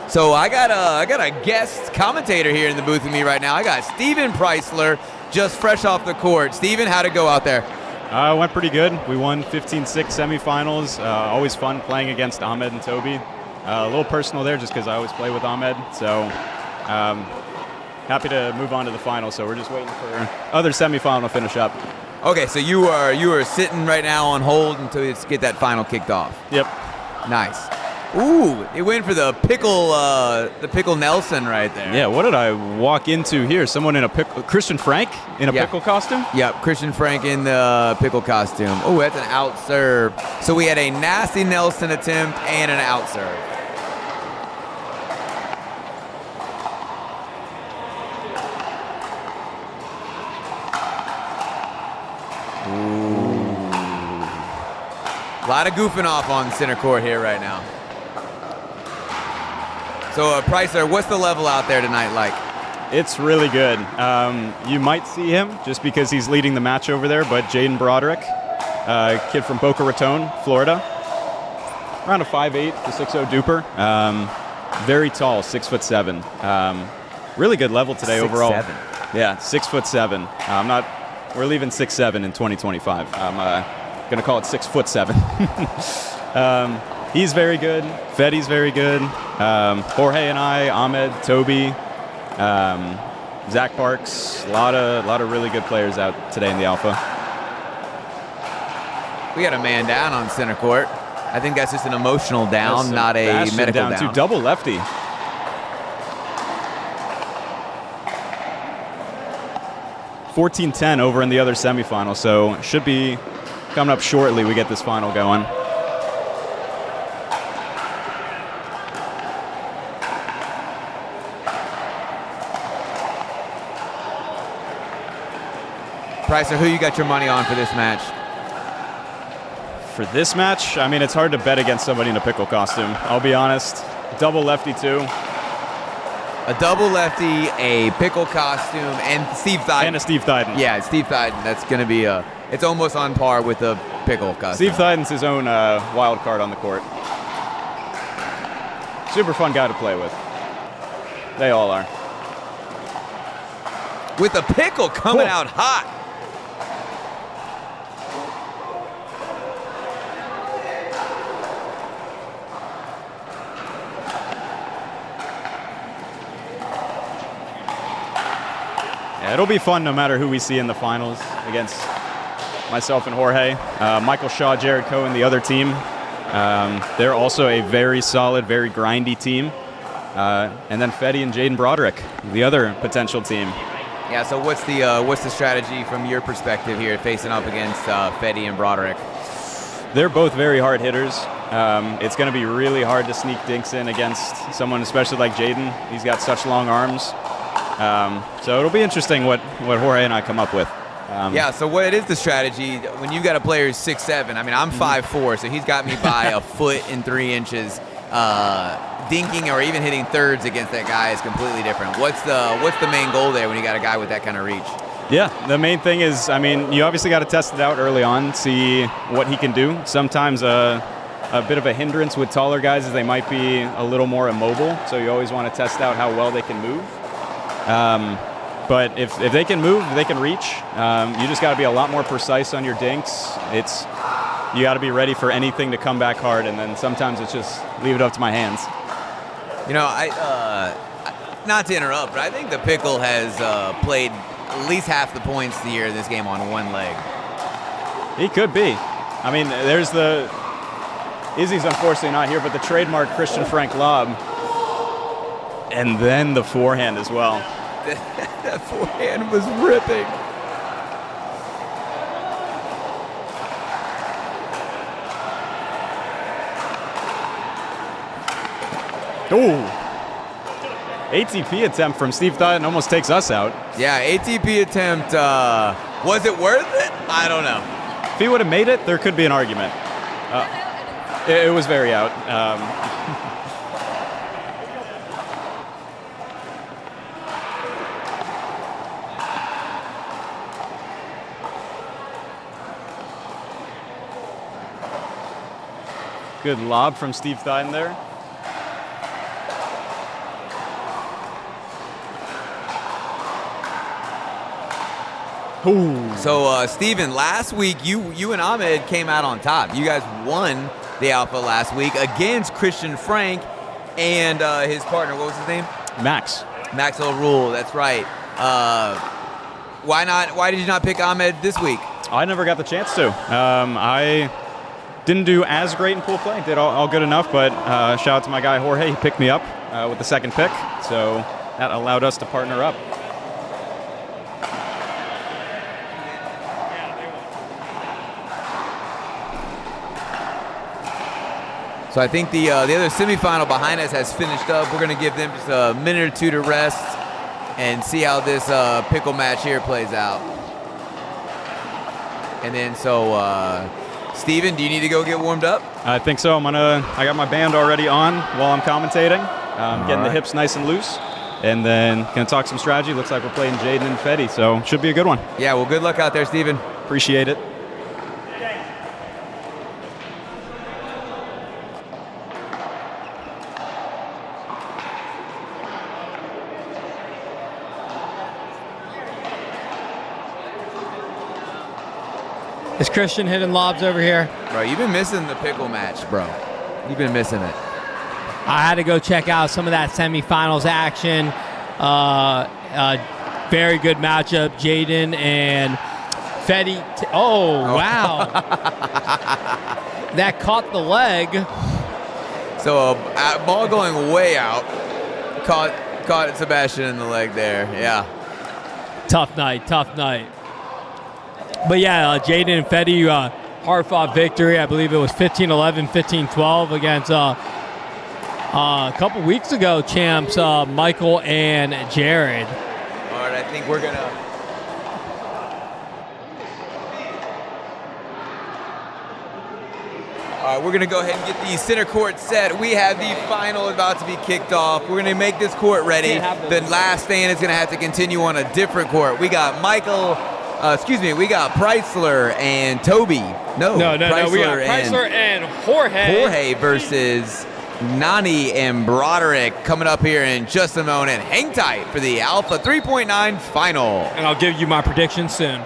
Speaker 2: So I got a guest commentator here in the booth with me right now. I got Steven Preissler, just fresh off the court. Steven, how'd it go out there?
Speaker 6: Went pretty good. We won 15-6 semifinals. Always fun playing against Ahmed and Toby. A little personal there just because I always play with Ahmed. So happy to move on to the final. So we're just waiting for other semifinal to finish up.
Speaker 2: Okay, so you are sitting right now on hold until you get that final kicked off.
Speaker 6: Yep.
Speaker 2: Nice. Ooh, it went for the Pickle Nelson right there.
Speaker 6: Yeah, what did I walk into here? Someone in a pickle, Christian Frank in a pickle costume?
Speaker 2: Yep, Christian Frank in the pickle costume. Oh, that's an out serve. So we had a nasty Nelson attempt and an out serve. Ooh. A lot of goofing off on Center Court here right now. So, Preissler, what's the level out there tonight like?
Speaker 6: It's really good. You might see him just because he's leading the match over there, but Jaden Broderick, kid from Boca Raton, Florida, around a 5'8" to 6'0" duper. Very tall, 6'7". Really good level today overall.
Speaker 2: 6'7".
Speaker 6: Yeah, 6'7". We're leaving 6'7" in 2025. I'm gonna call it 6'7". He's very good. Fetty's very good. Jorge and I, Ahmed, Toby, Zach Parks, a lot of really good players out today in the Alpha.
Speaker 2: We got a man down on Center Court. I think that's just an emotional down, not a medical down.
Speaker 6: To double lefty. 14-10 over in the other semifinal, so should be coming up shortly. We get this final going.
Speaker 2: Preissler, who you got your money on for this match?
Speaker 6: For this match, I mean, it's hard to bet against somebody in a pickle costume. I'll be honest. Double lefty, too.
Speaker 2: A double lefty, a pickle costume, and Steve Thiden.
Speaker 6: And a Steve Thiden.
Speaker 2: Yeah, Steve Thiden. That's going to be it's almost on par with the pickle costume.
Speaker 6: Steve Thiden's his own wild card on the court. Super fun guy to play with. They all are.
Speaker 2: With the pickle coming out hot.
Speaker 6: Yeah, it'll be fun no matter who we see in the finals against myself and Jorge. Michael Shaw, Jared Cohen, the other team. They're also a very solid, very grindy team. And then Fetty and Jaden Broderick, the other potential team.
Speaker 2: Yeah, so what's the strategy from your perspective here facing up against Fetty and Broderick?
Speaker 6: They're both very hard hitters. It's going to be really hard to sneak dinks in against someone, especially like Jaden. He's got such long arms. So it'll be interesting what Jorge and I come up with.
Speaker 2: Yeah, so what is the strategy when you got a player who's 6'7"? I mean, I'm 5'4", so he's got me by a foot and 3 inches. Dinking or even hitting thirds against that guy is completely different. What's the main goal there when you got a guy with that kind of reach?
Speaker 6: Yeah, the main thing is, I mean, you obviously got to test it out early on, see what he can do. Sometimes a bit of a hindrance with taller guys is they might be a little more immobile, so you always want to test out how well they can move. But if they can move, they can reach. You just got to be a lot more precise on your dinks. You got to be ready for anything to come back hard, and then sometimes it's just leave it up to my hands.
Speaker 2: You know, not to interrupt, but I think the pickle has played at least half the points the year in this game on one leg.
Speaker 6: He could be. I mean, there's Izzy's unfortunately not here, but the trademark Christian Frank lob. And then the forehand as well.
Speaker 2: That forehand was ripping.
Speaker 6: Ooh. ATP attempt from Steve Thiden almost takes us out.
Speaker 2: Yeah, ATP attempt. Was it worth it? I don't know.
Speaker 6: If he would have made it, there could be an argument. It was very out. Good lob from Steve Thiden there.
Speaker 2: Ooh. So, Steven, last week you and Ahmed came out on top. You guys won the Alpha last week against Christian Frank and his partner. What was his name?
Speaker 6: Max.
Speaker 2: Max O'Rule. That's right. Why not? Why did you not pick Ahmed this week?
Speaker 6: I never got the chance to. I didn't do as great in pool play. Did all good enough, but shout out to my guy Jorge. He picked me up with the second pick, so that allowed us to partner up.
Speaker 2: So I think the other semifinal behind us has finished up. We're going to give them just a minute or two to rest and see how this pickle match here plays out. And then Steven, do you need to go get warmed up?
Speaker 6: I think so. I got my band already on while I'm commentating. Getting the hips nice and loose. And then gonna talk some strategy. Looks like we're playing Jaden and Fetty, so should be a good one.
Speaker 2: Yeah, well, good luck out there, Steven.
Speaker 6: Appreciate it.
Speaker 3: Is Christian hitting lobs over here?
Speaker 2: Bro, you've been missing the pickle match, bro. You've been missing it.
Speaker 3: I had to go check out some of that semifinals action. Very good matchup, Jaden and Fetty. Wow. That caught the leg.
Speaker 2: So a ball going way out. Caught Sebastian in the leg there. Yeah.
Speaker 3: Tough night. But yeah, Jaden and Fetty, hard-fought victory. I believe it was 15-11, 15-12 against a couple weeks ago champs Michael and Jared.
Speaker 2: All right, I think we're gonna. All right, we're gonna go ahead and get the center court set. We have the final about to be kicked off. We're gonna make this court ready. The last stand is gonna have to continue on a different court. We got we got Preissler and Toby. No,
Speaker 3: we got Preissler and Jorge.
Speaker 2: Jorge versus Nani and Broderick coming up here in just a moment. Hang tight for the Alpha 3.9 final.
Speaker 3: And I'll give you my prediction soon.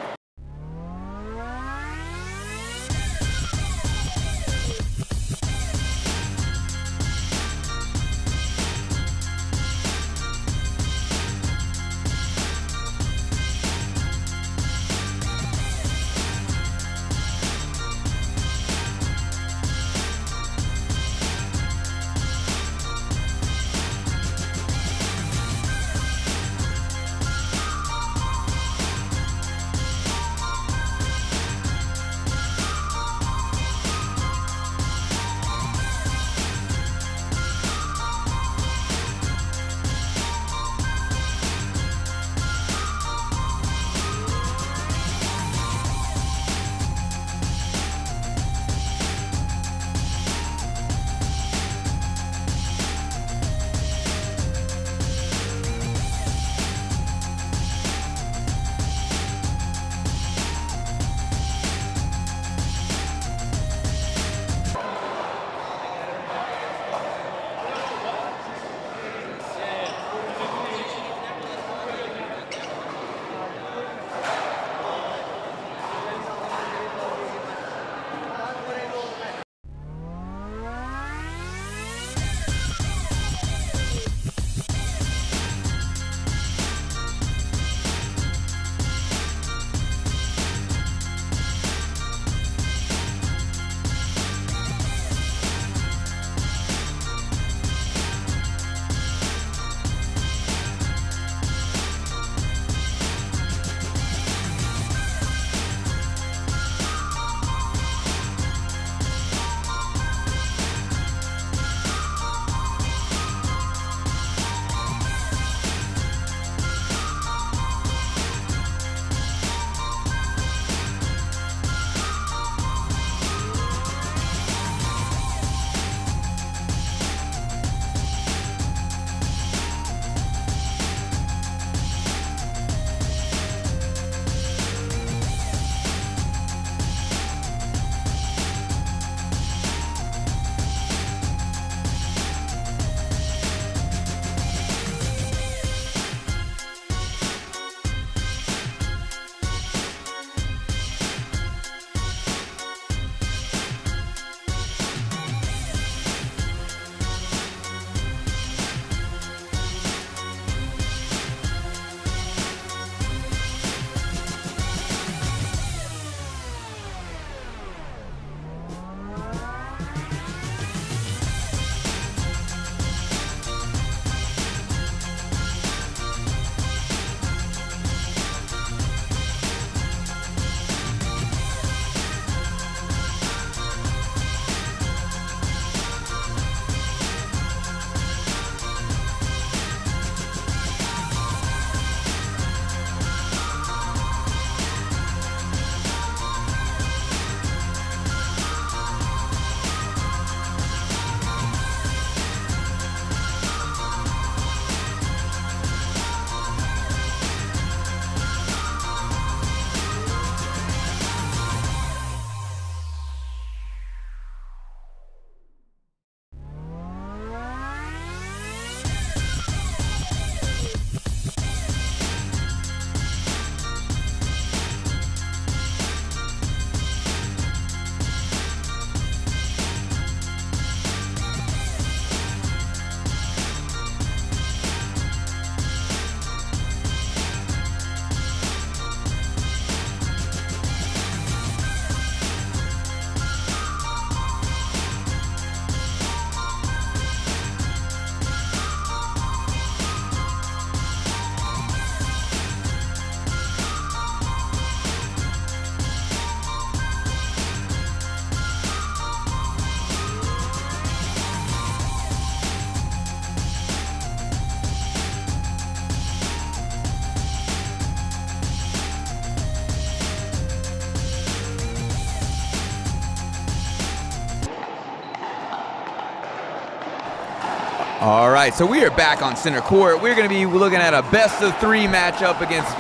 Speaker 2: All right, so we are back on center court. We're going to be looking at a best-of-3 matchup against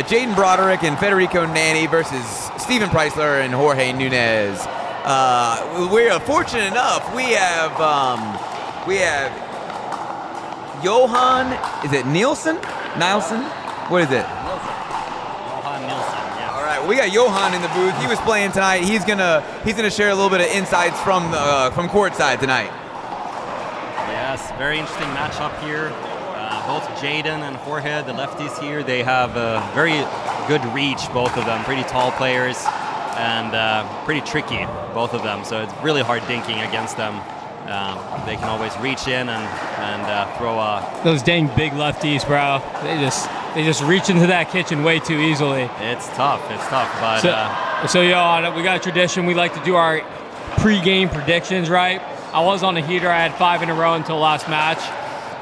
Speaker 2: Jaden Broderick and Federico Nani versus Steven Preissler and Jorge Nunez. We're fortunate enough. We have Johan. Is it Nilsson? What is it?
Speaker 10: Johan Nilsson. Yeah.
Speaker 2: All right, well, we got Johan in the booth. He was playing tonight. He's gonna share a little bit of insights from courtside tonight.
Speaker 10: Yes, very interesting matchup here. Both Jaden and Jorge, the lefties here, they have very good reach, both of them. Pretty tall players and pretty tricky, both of them. So it's really hard dinking against them. They can always reach in and throw a...
Speaker 3: Those dang big lefties, bro. They just reach into that kitchen way too easily.
Speaker 10: It's tough, but...
Speaker 3: So Johan, we got a tradition. We like to do our pre-game predictions, right? I was on a heater. I had 5 in a row until last match.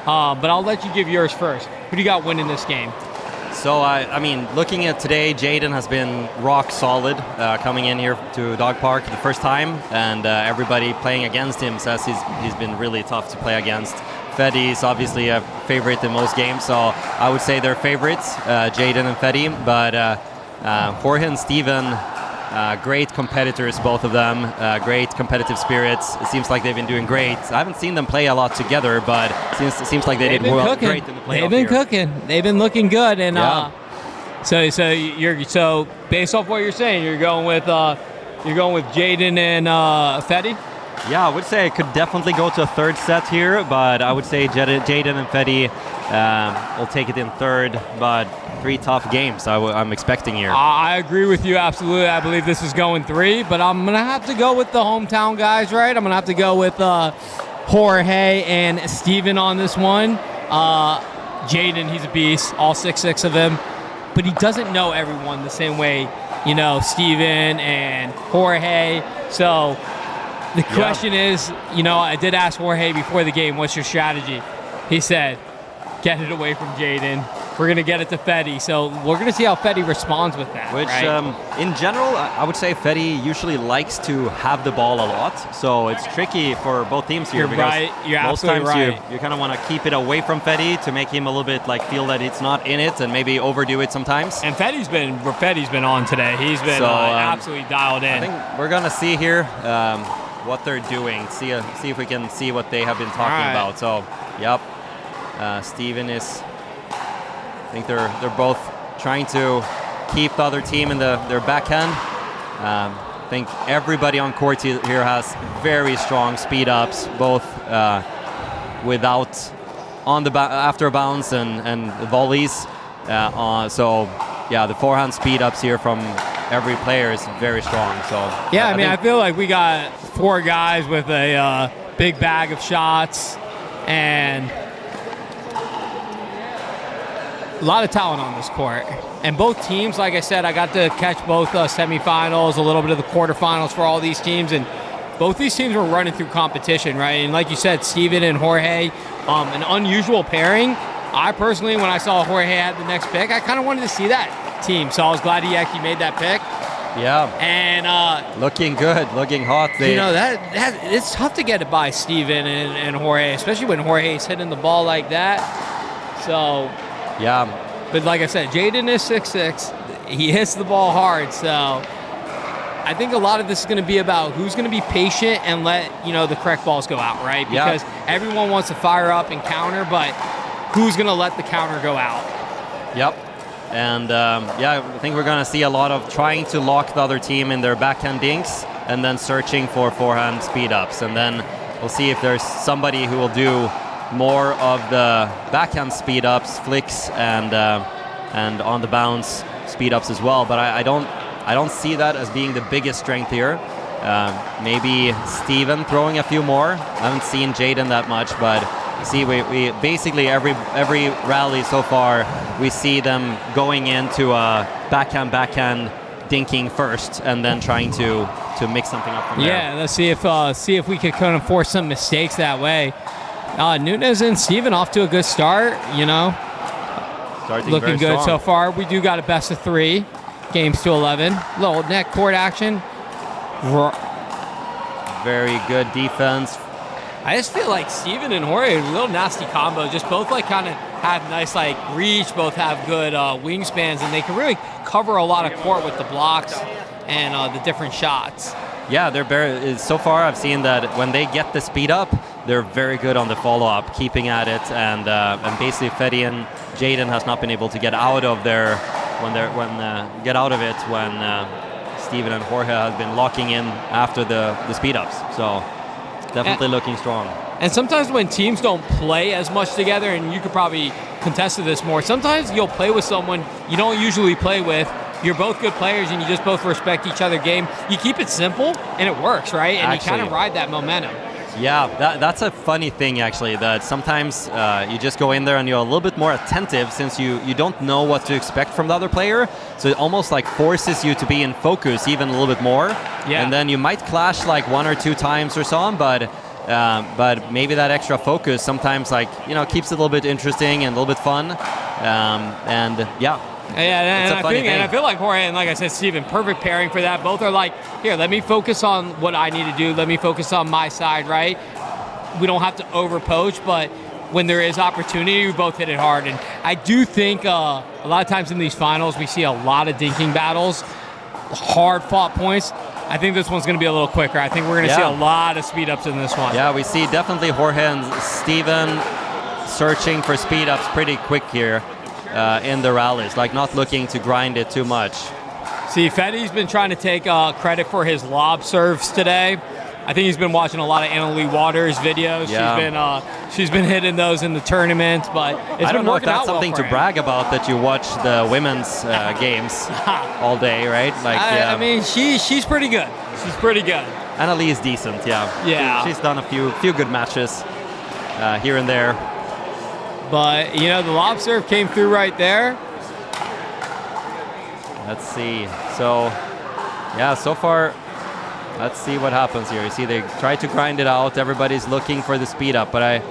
Speaker 3: But I'll let you give yours first. Who do you got winning this game?
Speaker 10: So, I mean, looking at today, Jaden has been rock solid coming in here to Dawg Park the first time, and everybody playing against him says he's been really tough to play against. Fedi is obviously a favorite in most games, so I would say they're favorites, Jaden and Fedi, but Jorge and Steven, great competitors, both of them, great competitive spirits. It seems like they've been doing great. I haven't seen them play a lot together, but it seems like they did great in the playoff.
Speaker 3: They've been cooking. They've been looking good, and so based off what you're saying, you're going with Jaden and Fedi.
Speaker 10: Yeah, I would say I could definitely go to a third set here, but I would say Jaden and Fedi will take it in third, but 3 tough games I'm expecting here.
Speaker 3: I agree with you, absolutely. I believe this is going 3, but I'm going to have to go with the hometown guys, right? I'm going to have to go with Jorge and Steven on this one. Jaden, he's a beast, all 6'6" of him, but he doesn't know everyone the same way, Steven and Jorge, so... The question is, I did ask Jorge before the game, what's your strategy? He said, get it away from Jaden. We're going to get it to Fedi. So we're going to see how Fedi responds with that.
Speaker 10: Which,
Speaker 3: right?
Speaker 10: In general, I would say Fedi usually likes to have the ball a lot. So it's tricky for both teams here.
Speaker 3: You're right. You're
Speaker 10: most
Speaker 3: absolutely
Speaker 10: times
Speaker 3: right.
Speaker 10: you kind of want to keep it away from Fedi to make him a little bit feel that it's not in it and maybe overdo it sometimes.
Speaker 3: And Fedi's been on today. He's been absolutely dialed in.
Speaker 10: I think we're going to see here what they're doing. See if we can see what they have been talking about. So, yep. Steven is... I think they're both trying to keep the other team in their backhand. I think everybody on court here has very strong speed ups, both without on the after bounce and volleys. So yeah, the forehand speed ups here from every player is very strong. So
Speaker 3: yeah, I feel like we got 4 guys with a big bag of shots and a lot of talent on this court. And both teams, like I said, I got to catch both semifinals, a little bit of the quarterfinals for all these teams, and both these teams were running through competition, right? And like you said, Steven and Jorge, an unusual pairing. I personally, when I saw Jorge had the next pick, I kind of wanted to see that team, so I was glad he actually made that pick.
Speaker 10: Yeah.
Speaker 3: And
Speaker 10: looking good, looking hot.
Speaker 3: That it's tough to get it by Steven and Jorge, especially when Jorge's hitting the ball like that. So...
Speaker 10: yeah.
Speaker 3: But like I said, Jaden is 6'6". He hits the ball hard. So I think a lot of this is going to be about who's going to be patient and let, the correct balls go out, right? Because everyone wants to fire up and counter, but who's going to let the counter go out?
Speaker 10: Yep. And, I think we're going to see a lot of trying to lock the other team in their backhand dinks and then searching for forehand speed-ups. And then we'll see if there's somebody who will do more of the backhand speed-ups, flicks, and on the bounce speed-ups as well. But I don't see that as being the biggest strength here. Maybe Steven throwing a few more. I haven't seen Jaden that much, but see, we basically every rally so far we see them going into a backhand dinking first, and then trying to mix something up from there.
Speaker 3: Yeah, let's see if we could kind of force some mistakes that way. Nunez and Steven off to a good start,
Speaker 10: Starting
Speaker 3: looking good
Speaker 10: strong
Speaker 3: so far. We do got a best of 3, games to 11. Little net court action.
Speaker 10: Very good defense
Speaker 3: I just feel like Steven and Jorge are a little nasty combo. Just both like kind of have nice like reach, both have good wingspans, and they can really cover a lot of court with the blocks and the different shots.
Speaker 10: Yeah, so far I've seen that when they get the speed up, they're very good on the follow-up, keeping at it, and basically Fedi and Jaden has not been able to get out of their when Steven and Jorge have been locking in after the speed ups. So definitely looking strong.
Speaker 3: And sometimes when teams don't play as much together, and you could probably contest to this more, sometimes you'll play with someone you don't usually play with. You're both good players and you just both respect each other's game. You keep it simple and it works, right? And you kind of ride that momentum.
Speaker 10: Yeah, that's a funny thing actually, that sometimes you just go in there and you're a little bit more attentive since you don't know what to expect from the other player. So it almost like forces you to be in focus even a little bit more.
Speaker 3: Yeah.
Speaker 10: And then you might clash like 1 or 2 times or so on, but maybe that extra focus sometimes keeps it a little bit interesting and a little bit fun.
Speaker 3: And I feel like Jorge and, like I said, Steven, perfect pairing for that. Both are like, here, let me focus on what I need to do. Let me focus on my side, right? We don't have to overpoach, but when there is opportunity, we both hit it hard. And I do think a lot of times in these finals, we see a lot of dinking battles, hard-fought points. I think this one's going to be a little quicker. I think we're going to see a lot of speed-ups in this one.
Speaker 10: Yeah, we see definitely Jorge and Steven searching for speed-ups pretty quick here. In the rallies, like not looking to grind it too much.
Speaker 3: See, Fedi's been trying to take credit for his lob serves today. I think he's been watching a lot of Anna Lee Waters videos. Yeah. She's been hitting those in the tournament, but
Speaker 10: I don't know if that's something to brag about, that you watch the women's games all day, right?
Speaker 3: I mean, she's pretty good. She's pretty good.
Speaker 10: Anna Lee is decent, yeah.
Speaker 3: Yeah.
Speaker 10: She's done a few good matches here and there.
Speaker 3: But, the lob serve came through right there.
Speaker 10: Let's see. So far, let's see what happens here. You see, they try to grind it out. Everybody's looking for the speed up, but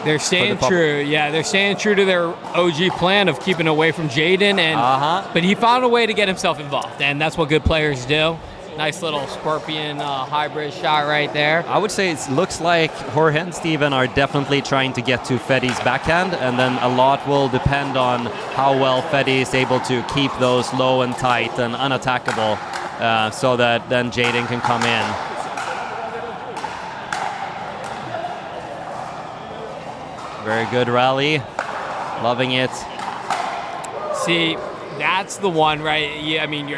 Speaker 3: they're staying true. Yeah, they're staying true to their OG plan of keeping away from Jaden. But he found a way to get himself involved, and that's what good players do. Nice little scorpion hybrid shot right there.
Speaker 10: I would say it looks like Jorge and Steven are definitely trying to get to Fedi's backhand, and then a lot will depend on how well Fedi is able to keep those low and tight and unattackable, so that then Jaden can come in. Very good rally. Loving it.
Speaker 3: See, that's the one, right? Yeah, I mean,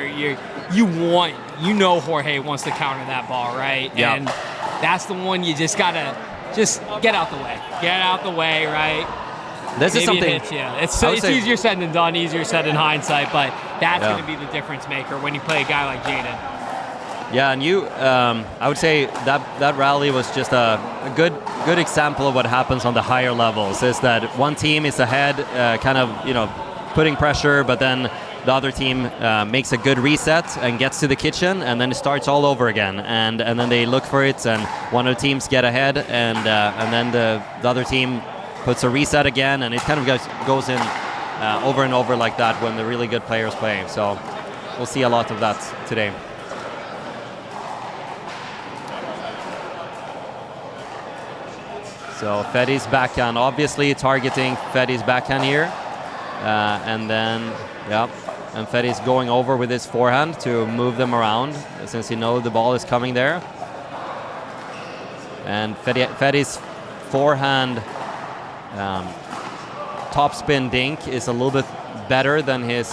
Speaker 3: Jorge wants to counter that ball, right?
Speaker 10: Yeah.
Speaker 3: And that's the one you just gotta get out the way. Get out the way, right?
Speaker 10: This is something.
Speaker 3: It's easier said than done, easier said in hindsight, but that's going to be the difference maker when you play a guy like Jaden.
Speaker 10: Yeah, and I would say that rally was just a good example of what happens on the higher levels. Is that one team is ahead, putting pressure, but then the other team makes a good reset and gets to the kitchen, and then it starts all over again. And then they look for it, and one of the teams get ahead, and then the other team puts a reset again, and it kind of goes in over and over like that when the really good players play. So we'll see a lot of that today. So Fedi's backhand, obviously targeting Fedi's backhand here. And Fedi's going over with his forehand to move them around, since he knows the ball is coming there. And Fedi's forehand topspin dink is a little bit better than his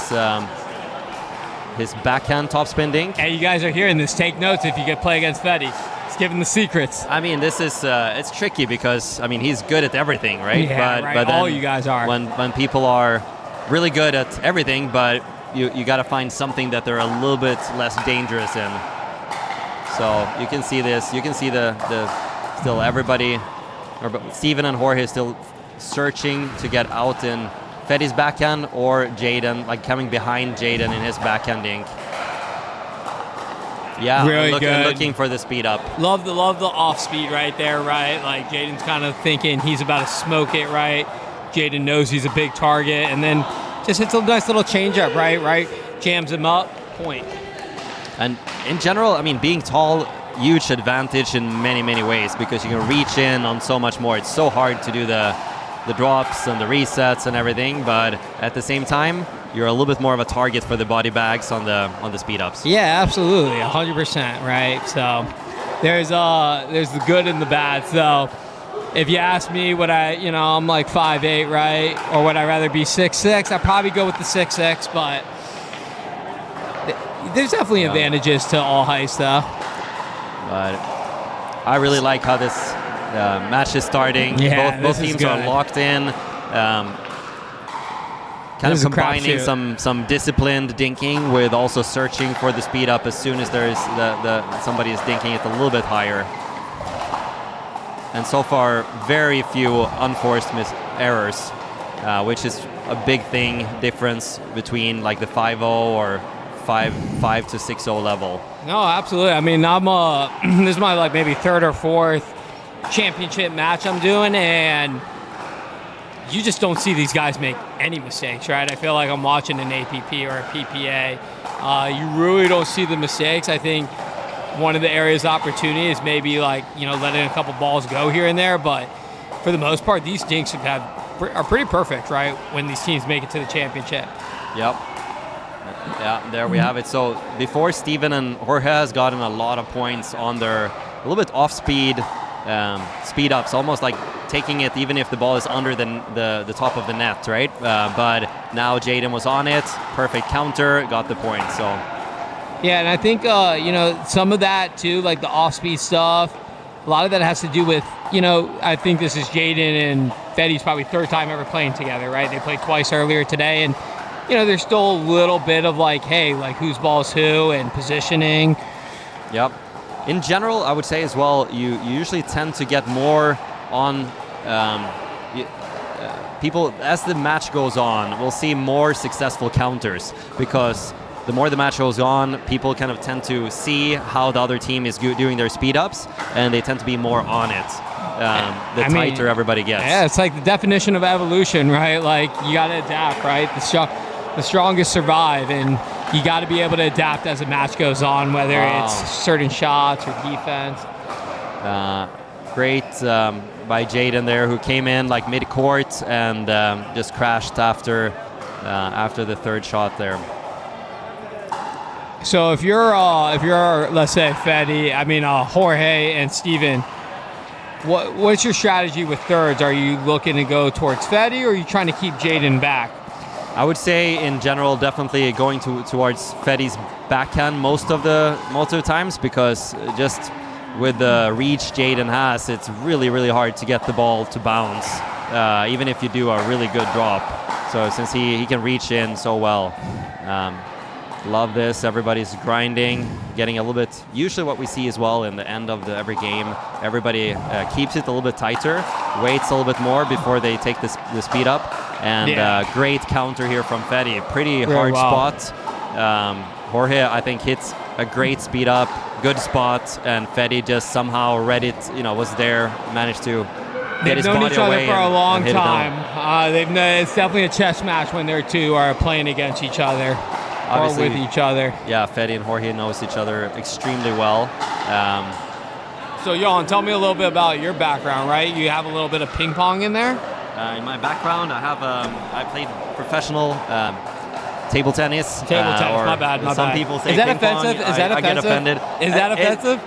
Speaker 10: backhand topspin dink.
Speaker 3: Hey, you guys are hearing this. Take notes if you get play against Fedi. He's giving the secrets.
Speaker 10: I mean, this is it's tricky because he's good at everything, right?
Speaker 3: Yeah,
Speaker 10: but then
Speaker 3: all you guys are.
Speaker 10: When people are really good at everything, but you got to find something that they're a little bit less dangerous in. So you can see this. You can see the still everybody, Steven and Jorge still searching to get out in Fedi's backhand, or Jaden, like coming behind Jaden in his backhand dink. Yeah,
Speaker 3: really good.
Speaker 10: Looking for the speed up.
Speaker 3: Love the off speed right there, right? Like Jaden's kind of thinking he's about to smoke it, right? Jaden knows he's a big target, and then just hits a nice little change up, right? Jams him up, point.
Speaker 10: And in general, being tall huge advantage in many ways because you can reach in on so much more. It's so hard to do the drops and the resets and everything, but at the same time, you're a little bit more of a target for the body bags on the speed ups.
Speaker 3: Yeah, absolutely, 100%, right? So there's the good and the bad. So if you ask me, I'm like 5'8", right? Or would I rather be 6'6"? I'd probably go with the 6'6", but there's definitely advantages to all heights, though.
Speaker 10: But I really like how this match is starting.
Speaker 3: Yeah,
Speaker 10: both teams are locked in. Kind of combining some disciplined dinking with also searching for the speed up as soon as there is somebody is dinking it a little bit higher. And so far, very few unforced errors, which is a big difference between like the 5-0 or 5 to 6-0 level.
Speaker 3: No, absolutely. I mean, this is my like maybe third or fourth championship match I'm doing, and you just don't see these guys make any mistakes, right? I feel like I'm watching an APP or a PPA. You really don't see the mistakes. I think one of the areas of opportunity is maybe like, letting a couple balls go here and there, but for the most part, these dinks are pretty perfect, right, when these teams make it to the championship.
Speaker 10: Yep. Yeah, there we have it. So before, Steven and Jorge has gotten a lot of points on their a little bit off-speed speed ups, almost like taking it even if the ball is under the top of the net, right? But now Jaden was on it, perfect counter, got the point. So
Speaker 3: yeah, and I think some of that too, like the off-speed stuff, a lot of that has to do with I think this is Jaden and Fetty's probably third time ever playing together, right? They played twice earlier today, and there's still a little bit of like, hey, like whose ball's who and positioning.
Speaker 10: Yep. In general, I would say as well, you usually tend to get more on people as the match goes on. We'll see more successful counters because the more the match goes on, people kind of tend to see how the other team is doing their speed ups, and they tend to be more on it. The tighter everybody gets.
Speaker 3: Yeah, it's like the definition of evolution, right? Like you got to adapt, right? The strongest survive, and you got to be able to adapt as the match goes on, whether it's certain shots or defense.
Speaker 10: Great by Jaden there, who came in like mid-court and just crashed after the third shot there.
Speaker 3: So if you're let's say Fetty, Jorge and Steven, what's your strategy with thirds? Are you looking to go towards Fetty, or are you trying to keep Jaden back?
Speaker 10: I would say in general, definitely going towards Fetty's backhand most of the times, because just with the reach Jaden has, it's really hard to get the ball to bounce, even if you do a really good drop. So since he can reach in so well. Love this. Everybody's grinding, getting a little bit. Usually, what we see as well in the end of every game, everybody keeps it a little bit tighter, waits a little bit more before they take the speed up, and great counter here from Fetty. Pretty hard spot. Jorge, I think, hits a great speed up, good spot, and Fetty just somehow read it. Was there, managed to get his body away.
Speaker 3: They've known each other for a long
Speaker 10: hit
Speaker 3: time. It's definitely a chess match when their two are playing against each other. Obviously, or with each other.
Speaker 10: Yeah, Fetty and Jorge knows each other extremely well.
Speaker 3: So, Johan, tell me a little bit about your background, right? You have a little bit of ping pong in there?
Speaker 10: In my background, I played professional table tennis.
Speaker 3: My bad.
Speaker 10: Some people say
Speaker 3: is that
Speaker 10: ping
Speaker 3: offensive?
Speaker 10: pong.
Speaker 3: Is that
Speaker 10: I get offended.
Speaker 3: Is that offensive?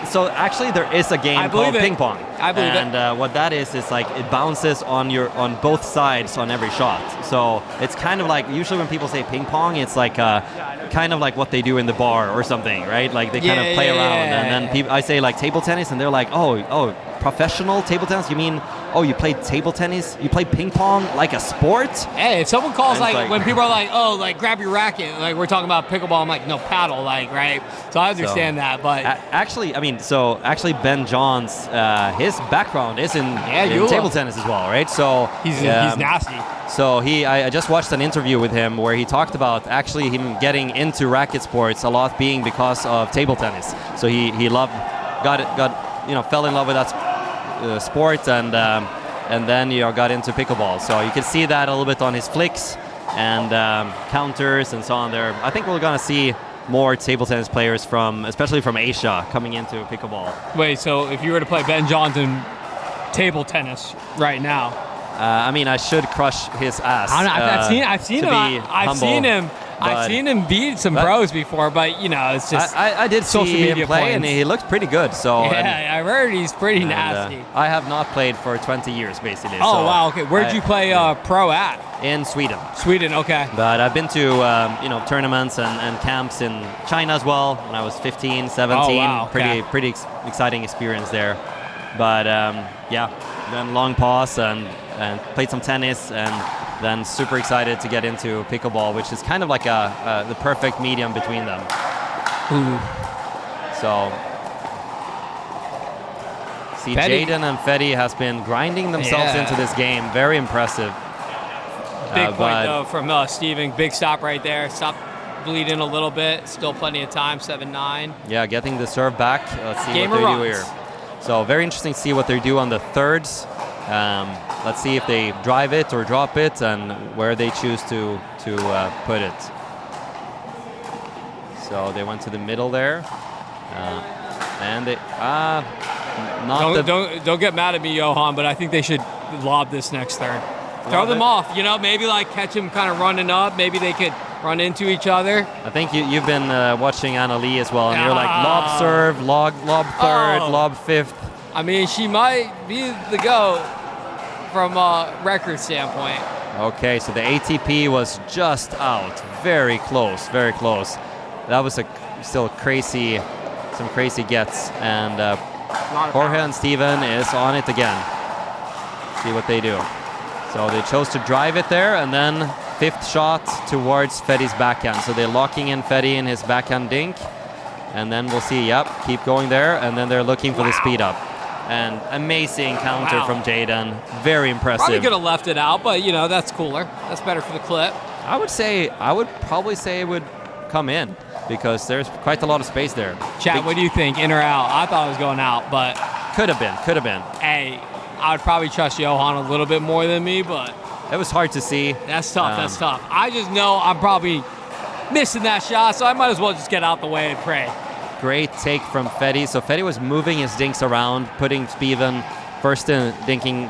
Speaker 10: So actually, there is a game called ping pong.
Speaker 3: I believe it.
Speaker 10: And what that is like it bounces on both sides on every shot. So it's kind of like, usually when people say ping pong, it's like kind of like what they do in the bar or something, right? Like they kind of play around. And then I say like table tennis, and they're like, oh, professional table tennis? You mean, you play table tennis? You play ping pong like a sport?
Speaker 3: Hey, if someone calls like when people are like, grab your racket, like we're talking about pickleball, I'm like, no, paddle, like, right? So I understand that, but
Speaker 10: actually, Ben Johns, his background is in table tennis as well, right? So
Speaker 3: he's nasty.
Speaker 10: So I just watched an interview with him where he talked about actually him getting into racket sports a lot being because of table tennis. So he fell in love with that sport, and then got into pickleball. So you can see that a little bit on his flicks and counters and so on there. I think we're gonna see more table tennis players especially from Asia, coming into pickleball.
Speaker 3: Wait, so if you were to play Ben Johnson table tennis right now,
Speaker 10: I mean, I should crush his ass.
Speaker 3: I've seen him. I've seen him beat some pros before, but it's just
Speaker 10: I did
Speaker 3: social
Speaker 10: see
Speaker 3: media
Speaker 10: him play,
Speaker 3: points.
Speaker 10: and he looked pretty good. So
Speaker 3: yeah, I heard he's pretty nasty.
Speaker 10: I have not played for 20 years, basically.
Speaker 3: Oh
Speaker 10: so
Speaker 3: wow, okay. Where did you play pro at?
Speaker 10: In Sweden.
Speaker 3: Sweden, okay.
Speaker 10: But I've been to tournaments and camps in China as well when I was 15, 17.
Speaker 3: Oh, wow, okay.
Speaker 10: Pretty exciting experience there. But then long pause and played some tennis, and then super excited to get into pickleball, which is kind of like the perfect medium between them.
Speaker 3: Ooh.
Speaker 10: So see, Jaden and Fetty has been grinding themselves into this game. Very impressive.
Speaker 3: Big point though from Steven. Big stop right there. Stop bleeding a little bit. Still plenty of time. 7-9.
Speaker 10: Yeah, getting the serve back. Let's see
Speaker 3: Game
Speaker 10: what they
Speaker 3: runs.
Speaker 10: do here. So very interesting to see what they do on the thirds. Let's see if they drive it or drop it, and where they choose to put it. So they went to the middle there, and they
Speaker 3: don't get mad at me, Johan, but I think they should lob this next third. Throw them off, maybe like catch them kind of running up. Maybe they could run into each other.
Speaker 10: I think you've been watching Anna Lee as well, and you're like lob serve, lob third, lob fifth.
Speaker 3: I mean, she might be the GOAT from a record standpoint.
Speaker 10: Okay, so the ATP was just out. Very close, very close. That was some crazy gets. And Jorge and Steven is on it again. See what they do. So they chose to drive it there, and then fifth shot towards Fetty's backhand. So they're locking in Fetty in his backhand dink. And then we'll see, keep going there. And then they're looking for the speed up. And amazing counter from Jaden. Very impressive.
Speaker 3: Probably could have left it out, but that's cooler. That's better for the clip.
Speaker 10: I would probably say it would come in, because there's quite a lot of space there.
Speaker 3: Chad, what do you think? In or out? I thought it was going out, but
Speaker 10: could have been.
Speaker 3: Hey, I would probably trust Johan a little bit more than me, but
Speaker 10: it was hard to see.
Speaker 3: That's tough. That's tough. I just know I'm probably missing that shot, so I might as well just get out the way and pray.
Speaker 10: Great take from Fetty. So Fetty was moving his dinks around, putting Steven first in dinking,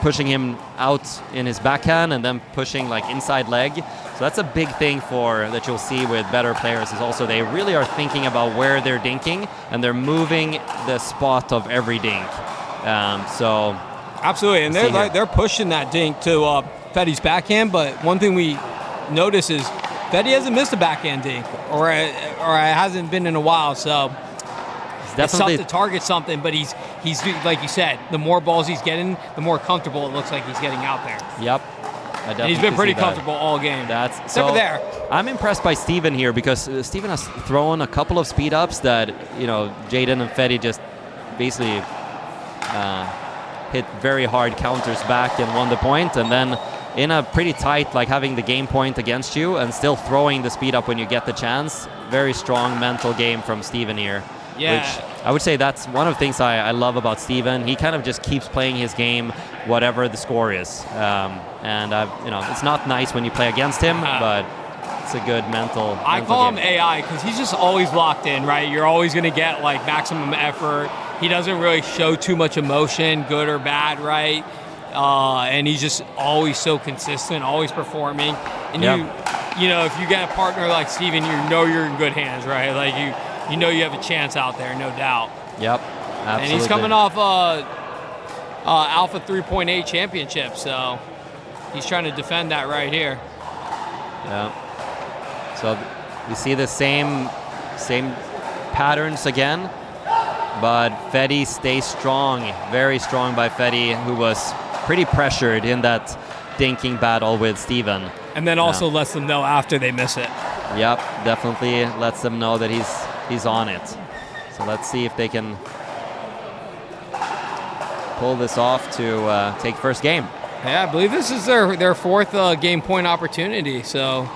Speaker 10: pushing him out in his backhand, and then pushing like inside leg. So that's a big thing that you'll see with better players, is also they really are thinking about where they're dinking, and they're moving the spot of every dink. So
Speaker 3: absolutely, and they're pushing that dink to Fetty's backhand. But one thing we notice is Fetty hasn't missed a backhand dink, or it hasn't been in a while. So it's tough to target something, but he's like you said, the more balls he's getting, the more comfortable it looks like he's getting out there.
Speaker 10: Yep.
Speaker 3: And he's been pretty comfortable all game. Except for there.
Speaker 10: I'm impressed by Steven here, because Steven has thrown a couple of speed ups that Jaden and Fetty just basically hit very hard counters back and won the point, and then in a pretty tight, like having the game point against you and still throwing the speed up when you get the chance. Very strong mental game from Steven here.
Speaker 3: Yeah.
Speaker 10: Which I would say that's one of the things I love about Steven. He kind of just keeps playing his game, whatever the score is. And it's not nice when you play against him, but it's a good mental.
Speaker 3: I call
Speaker 10: game.
Speaker 3: him AI because he's just always locked in, right? You're always going to get like maximum effort. He doesn't really show too much emotion, good or bad, right? And he's just always so consistent, always performing. And if you get a partner like Steven, you're in good hands, right? Like you know you have a chance out there, no doubt.
Speaker 10: Yep, absolutely.
Speaker 3: And he's coming off Alpha 3.8 championship, so he's trying to defend that right here.
Speaker 10: Yeah. So you see the same patterns again, but Fetty stays strong, very strong by Fetty, who was pretty pressured in that dinking battle with Steven.
Speaker 3: And then also lets them know after they miss it.
Speaker 10: Yep, definitely lets them know that he's on it. So let's see if they can pull this off to take first game.
Speaker 3: Yeah, I believe this is their fourth game point opportunity. So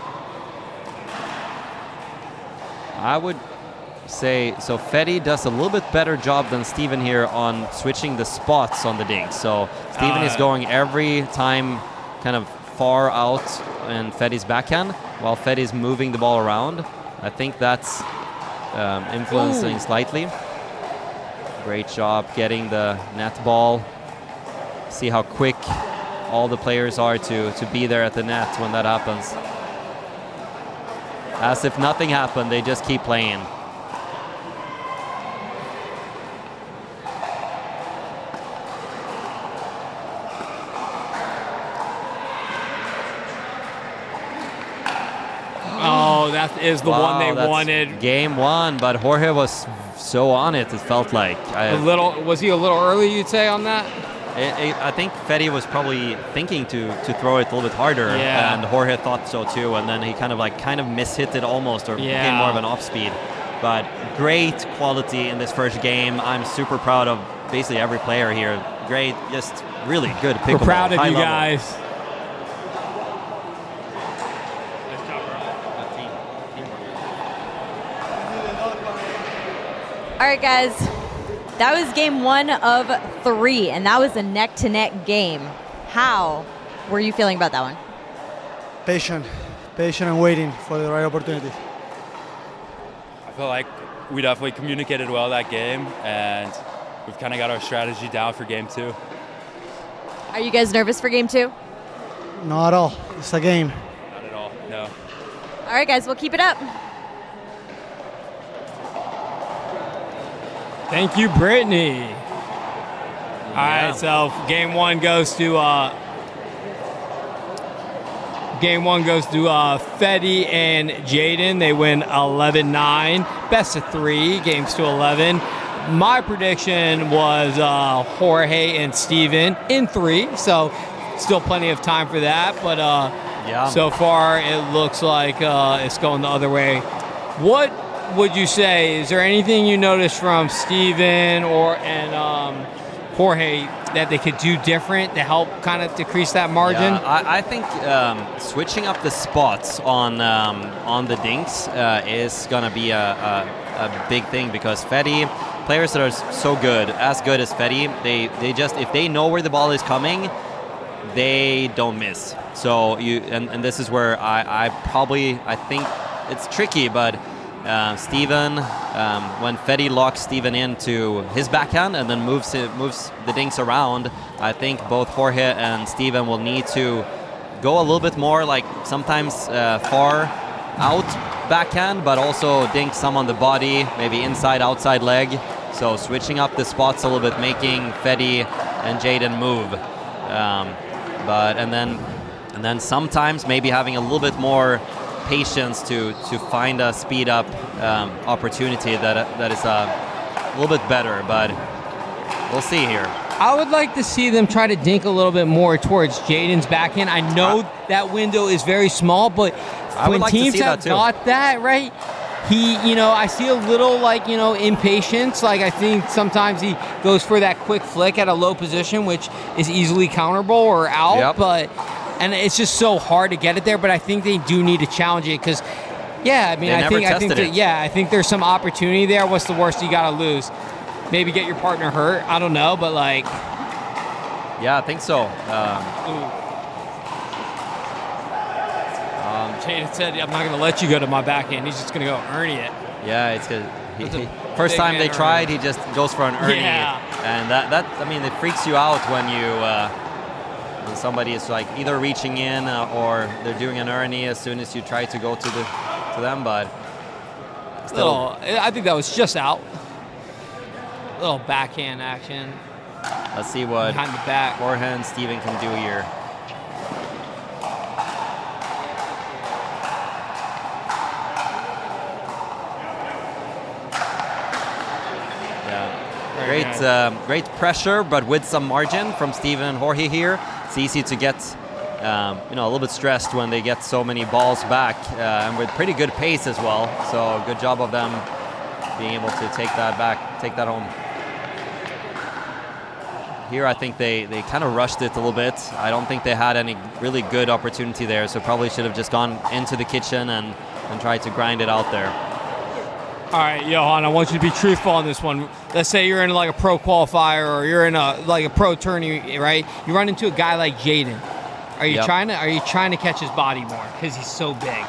Speaker 10: I would say, so Fetty does a little bit better job than Steven here on switching the spots on the dink. So Steven is going every time kind of far out in Fetty's backhand, while Fetty's moving the ball around. I think that's influencing slightly. Great job getting the net ball. See how quick all the players are to be there at the net when that happens. As if nothing happened, they just keep playing.
Speaker 3: Oh, that is the one they
Speaker 10: that's
Speaker 3: wanted.
Speaker 10: Game 1, but Jorge was so on it. It felt like
Speaker 3: Was he a little early? You'd say on that?
Speaker 10: I think Fetty was probably thinking to throw it a little bit harder, and Jorge thought so too. And then he kind of mishit it almost, or became more of an off speed. But great quality in this first game. I'm super proud of basically every player here. Great, just really good pickleball.
Speaker 3: We're proud of you
Speaker 10: level.
Speaker 3: guys.
Speaker 1: All right, guys. That was game 1 of 3, and that was a neck-to-neck game. How were you feeling about that one?
Speaker 4: Patient and waiting for the right opportunity.
Speaker 5: I feel like we definitely communicated well that game, and we've kind of got our strategy down for game 2.
Speaker 1: Are you guys nervous for game 2?
Speaker 4: Not at all. It's a game.
Speaker 5: Not at all, no.
Speaker 1: All right, guys. We'll keep it up.
Speaker 3: Thank you, Brittany. All right, so game 1 goes to Fetty and Jaden. They win 11-9. Best of 3, games to 11. My prediction was Jorge and Steven in 3, so still plenty of time for that. But so far it looks like it's going the other way. What would you say? Is there anything you noticed from Steven and Jorge that they could do different to help kind of decrease that margin?
Speaker 10: Yeah, I think switching up the spots on the dinks is gonna be a big thing, because Fetty, players that are so good, as good as Fetty, they just, if they know where the ball is coming, they don't miss. So and this is where I think it's tricky, but Steven, when Fetty locks Steven into his backhand and then moves the dinks around, I think both Jorge and Steven will need to go a little bit more, like sometimes far out backhand, but also dink some on the body, maybe inside, outside leg. So switching up the spots a little bit, making Fetty and Jaden move. And then sometimes maybe having a little bit more patience to find a speed up opportunity that is a little bit better, but we'll see here.
Speaker 3: I would like to see them try to dink a little bit more towards Jaden's backhand. I know that window is very small, but when teams have got that, right, I see a little impatience. Like, I think sometimes he goes for that quick flick at a low position, which is easily counterable or out, and it's just so hard to get it there. But I think they do need to challenge it, because, I think there's some opportunity there. What's the worst you got to lose? Maybe get your partner hurt. I don't know, but
Speaker 10: yeah, I think so.
Speaker 3: Jaden said, "I'm not going to let you go to my backhand. He's just going to go Ernie it."
Speaker 10: Yeah, it's good. First time they tried, he just goes for an Ernie, and it freaks you out when when somebody is either reaching in or they're doing an Ernie as soon as you try to go to them. But still,
Speaker 3: I think that was just out. A little backhand action.
Speaker 10: Let's see what
Speaker 3: behind the back
Speaker 10: Jorge and Steven can do here. Great pressure, but with some margin from Steven and Jorge here. It's easy to get a little bit stressed when they get so many balls back, and with pretty good pace as well. So good job of them being able to take that back, take that home. Here I think they kind of rushed it a little bit. I don't think they had any really good opportunity there, so probably should have just gone into the kitchen and tried to grind it out there.
Speaker 3: All right, Johan, I want you to be truthful on this one. Let's say you're in a pro qualifier, or you're in a pro tourney, right? You run into a guy like Jaden. Are you trying to catch his body more because he's so big?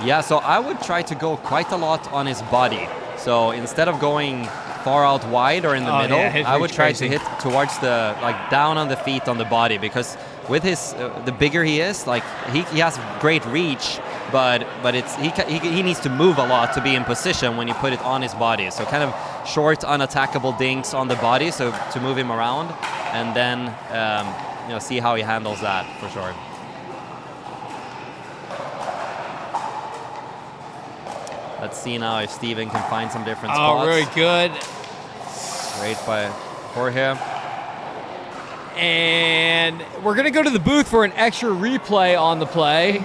Speaker 10: Yeah, so I would try to go quite a lot on his body. So instead of going far out wide or in the middle, I would try to hit towards the, like down on the feet on the body, because with his, the bigger he is, like he has great reach, but it's he needs to move a lot to be in position when you put it on his body. So kind of short, unattackable dinks on the body, so to move him around, and then see how he handles that for sure. Let's see now if Steven can find some different spots.
Speaker 3: Oh, really good.
Speaker 10: Great by Jorge.
Speaker 3: And we're going to go to the booth for an extra replay on the play.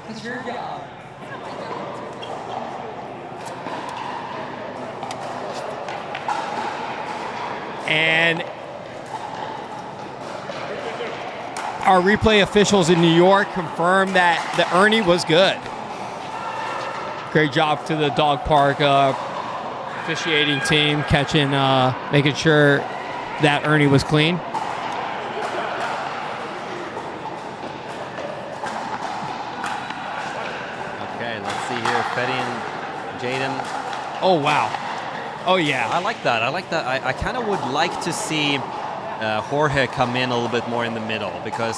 Speaker 3: That's your job. And our replay officials in New York confirmed that the Ernie was good. Great job to the Dawg Park officiating team, catching, making sure that Ernie was clean.
Speaker 10: Okay, let's see here. Fetty and Jaden.
Speaker 3: Oh, wow. Oh, yeah.
Speaker 10: I like that. I kind of would like to see Jorge come in a little bit more in the middle, because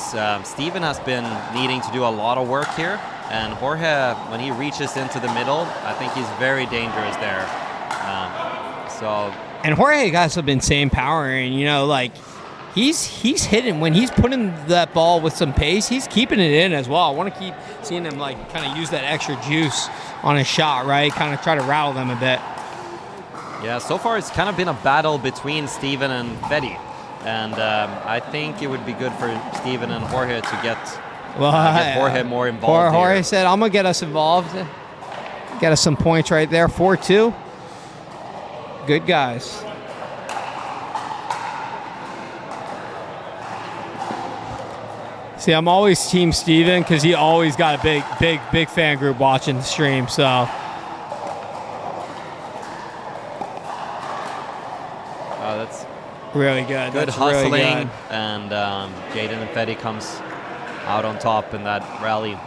Speaker 10: Steven has been needing to do a lot of work here, and Jorge, when he reaches into the middle, I think he's very dangerous there.
Speaker 3: And Jorge got some insane power, and like he's hitting when he's putting that ball with some pace. He's keeping it in as well. I want to keep seeing him like kind of use that extra juice on his shot, right? Kind of try to rattle them a bit.
Speaker 10: Yeah, so far it's kind of been a battle between Steven and Fetty. And I think it would be good for Steven and Jorge to get Jorge more involved.
Speaker 3: Jorge said, I'm going to get us involved. Get us some points right there. 4-2. Good guys. See, I'm always Team Steven because he always got a big fan group watching the stream. So.
Speaker 10: That's
Speaker 3: really good.
Speaker 10: Good
Speaker 3: That's
Speaker 10: hustling,
Speaker 3: really good.
Speaker 10: and Jaden and Fetty comes out on top in that rally.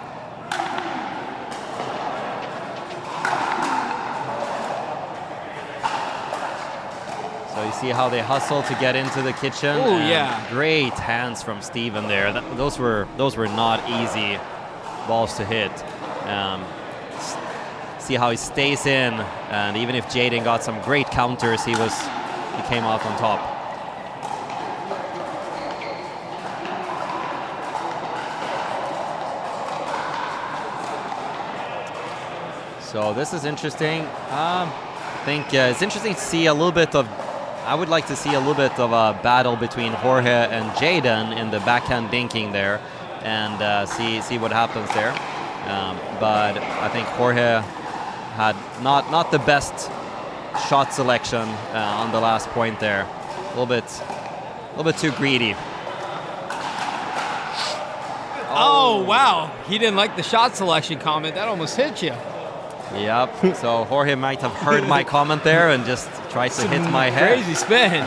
Speaker 10: So you see how they hustle to get into the kitchen.
Speaker 3: Oh yeah!
Speaker 10: Great hands from Steven there. Those were not easy balls to hit. See how he stays in, and even if Jaden got some great counters, he came out on top. So this is interesting. I think it's interesting to see a little bit of, I would like to see a little bit of a battle between Jorge and Jaden in the backhand dinking there, and see what happens there. But I think Jorge had not the best shot selection on the last point there. A little bit too greedy.
Speaker 3: Oh wow! He didn't like the shot selection comment. That almost hit you.
Speaker 10: Yep. So Jorge might have heard my comment there and just tried to hit my head.
Speaker 3: Crazy spin.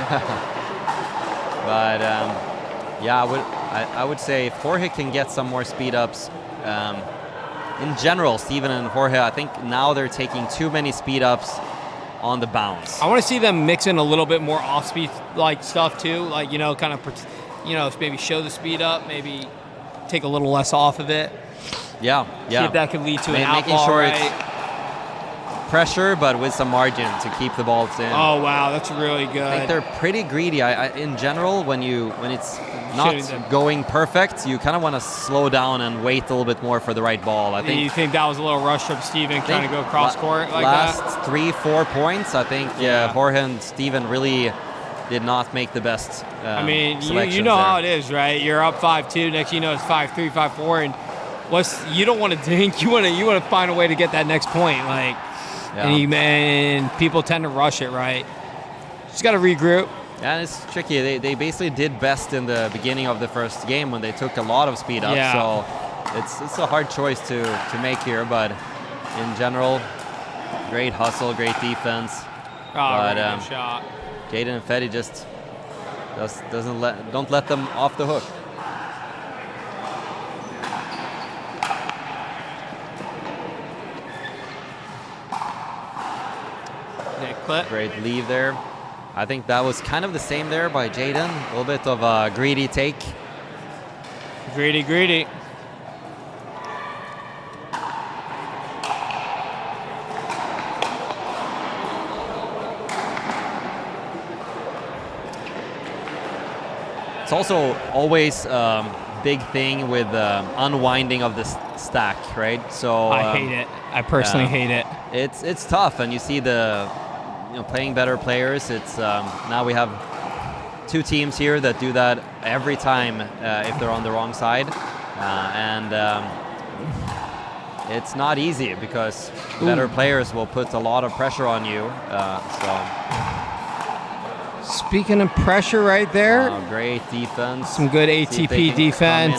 Speaker 10: But yeah, I would say if Jorge can get some more speed ups. In general, Steven and Jorge, I think now they're taking too many speed ups on the bounce.
Speaker 3: I want to see them mix in a little bit more off-speed like stuff too, like kind of maybe show the speed up, maybe take a little less off of it.
Speaker 10: Yeah.
Speaker 3: See if that could lead to an
Speaker 10: making
Speaker 3: outball,
Speaker 10: sure
Speaker 3: right?
Speaker 10: It's pressure, but with some margin to keep the balls in.
Speaker 3: Oh wow, that's really good.
Speaker 10: I think they're pretty greedy. In general, when it's not going perfect, you kind of want to slow down and wait a little bit more for the right ball. I think.
Speaker 3: You think that was a little rush from Steven trying to go cross court like
Speaker 10: last
Speaker 3: that?
Speaker 10: 3-4 points, I think Jorge and Steven really did not make the best.
Speaker 3: I mean, you know how it is, right? You're up 5-2. Next, you know it's 5-3, 5-4, and you don't want to dink. You want to find a way to get that next point, like. Yeah. And people tend to rush it, right? Just got to regroup.
Speaker 10: And it's tricky. They basically did best in the beginning of the first game when they took a lot of speed up.
Speaker 3: Yeah.
Speaker 10: So it's a hard choice to make here. But in general, great hustle, great defense.
Speaker 3: Really good shot.
Speaker 10: Jaden and Fetty just don't let them off the hook. Great leave there. I think that was kind of the same there by Jaden. A little bit of a greedy take.
Speaker 3: Greedy.
Speaker 10: It's also always big thing with unwinding of the stack, right? So
Speaker 3: I hate it. I personally hate it.
Speaker 10: It's tough, and you see the playing better players. It's now we have two teams here that do that every time if they're on the wrong side, and it's not easy because better players will put a lot of pressure on you.
Speaker 3: Speaking of pressure right there.
Speaker 10: Great defense.
Speaker 3: Some good ATP defense.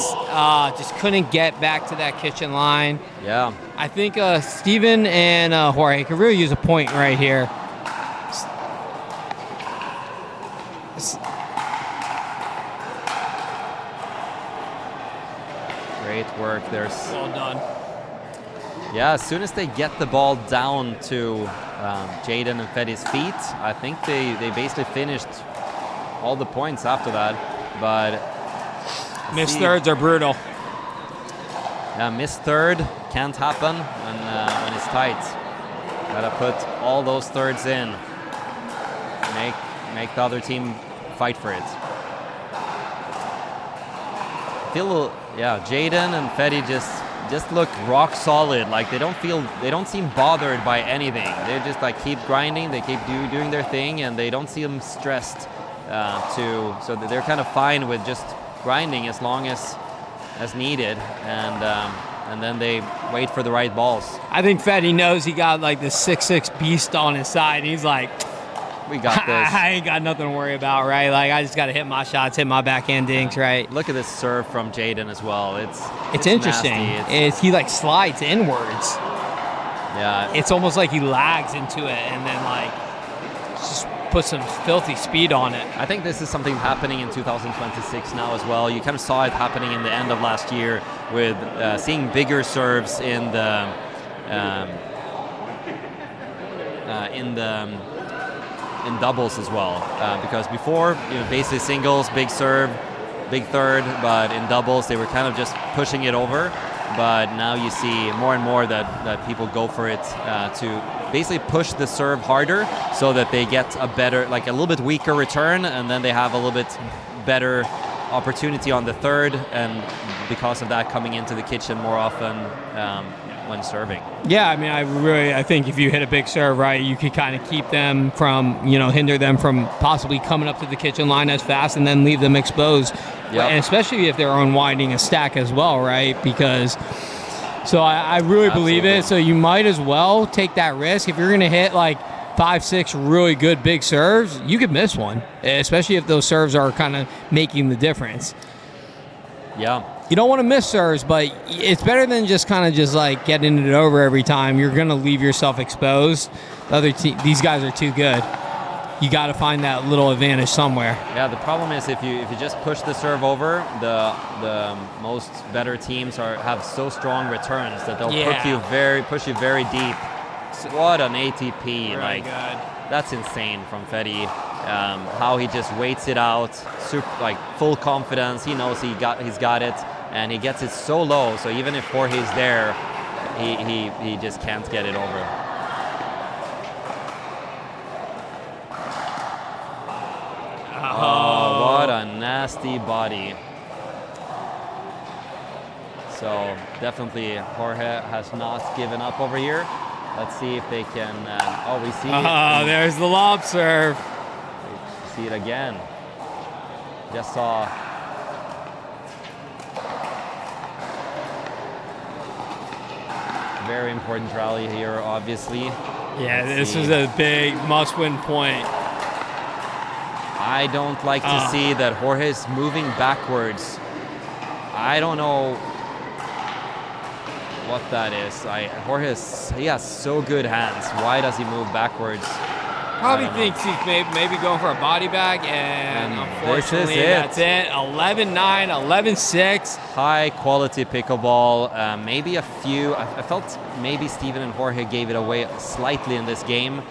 Speaker 3: Just couldn't get back to that kitchen line.
Speaker 10: Yeah.
Speaker 3: I think Steven and Jorge could really use a point right here.
Speaker 10: Great work there.
Speaker 3: Well done.
Speaker 10: Yeah, as soon as they get the ball down to Jaden and Fetty's feet, I think they basically finished all the points after that. But
Speaker 3: missed thirds are brutal.
Speaker 10: Yeah, missed third can't happen when it's tight. Gotta put all those thirds in. Make the other team fight for it. Jaden and Fetty just look rock solid. Like they don't seem bothered by anything. They just like keep grinding. They keep doing their thing, and they don't seem stressed so they're kind of fine with just grinding as long as needed, and then they wait for the right balls.
Speaker 3: I think Fetty knows he got like the 6'6" beast on his side. He's like,
Speaker 10: we got this.
Speaker 3: I ain't got nothing to worry about, right? Like I just got to hit my shots, hit my backhand dinks, right?
Speaker 10: Look at this serve from Jaden as well. It's
Speaker 3: interesting. He like slides inwards.
Speaker 10: Yeah.
Speaker 3: It's almost like he lags into it and then like just put some filthy speed on it.
Speaker 10: I think this is something happening in 2026 now as well. You kind of saw it happening in the end of last year with seeing bigger serves in doubles as well, because before, basically singles, big serve, big third, but in doubles they were kind of just pushing it over. But now you see more and more that people go for it to basically push the serve harder so that they get a better, like a little bit weaker return, and then they have a little bit better opportunity on the third, and because of that coming into the kitchen more often when serving.
Speaker 3: Yeah, I mean, I think if you hit a big serve, right, you could kind of keep them from, hinder them from possibly coming up to the kitchen line as fast and then leave them exposed. Yep. And especially if they're unwinding a stack as well, right? Because, so I really believe it. So you might as well take that risk. If you're going to hit like 5-6 really good big serves, you could miss one, especially if those serves are kind of making the difference.
Speaker 10: Yeah.
Speaker 3: You don't want to miss serves, but it's better than just kind of just like getting it over every time. You're going to leave yourself exposed. These guys are too good. You got to find that little advantage somewhere. Yeah,
Speaker 10: the problem is if you just push the serve over, the most better teams have so strong returns that they'll push you very deep. What an ATP!
Speaker 3: Really
Speaker 10: like
Speaker 3: good.
Speaker 10: That's insane from Fetty. How he just waits it out, full confidence. He knows he's got it, and he gets it so low. So even if Jorge's there, he just can't get it over. Oh, what a nasty body. So definitely Jorge has not given up over here. Let's see if they can, we see it.
Speaker 3: Oh, there's the lob serve.
Speaker 10: See it again. Just saw. Very important rally here, obviously.
Speaker 3: Yeah, this is a big must-win point.
Speaker 10: I don't like to see that Jorge's moving backwards. I don't know what that is. Jorge has so good hands. Why does he move backwards?
Speaker 3: Probably thinks he's maybe going for a body bag, and unfortunately,
Speaker 10: this is
Speaker 3: that's it. 11-9, 11-6.
Speaker 10: High quality pickleball. Maybe a few. I felt maybe Steven and Jorge gave it away slightly in this game.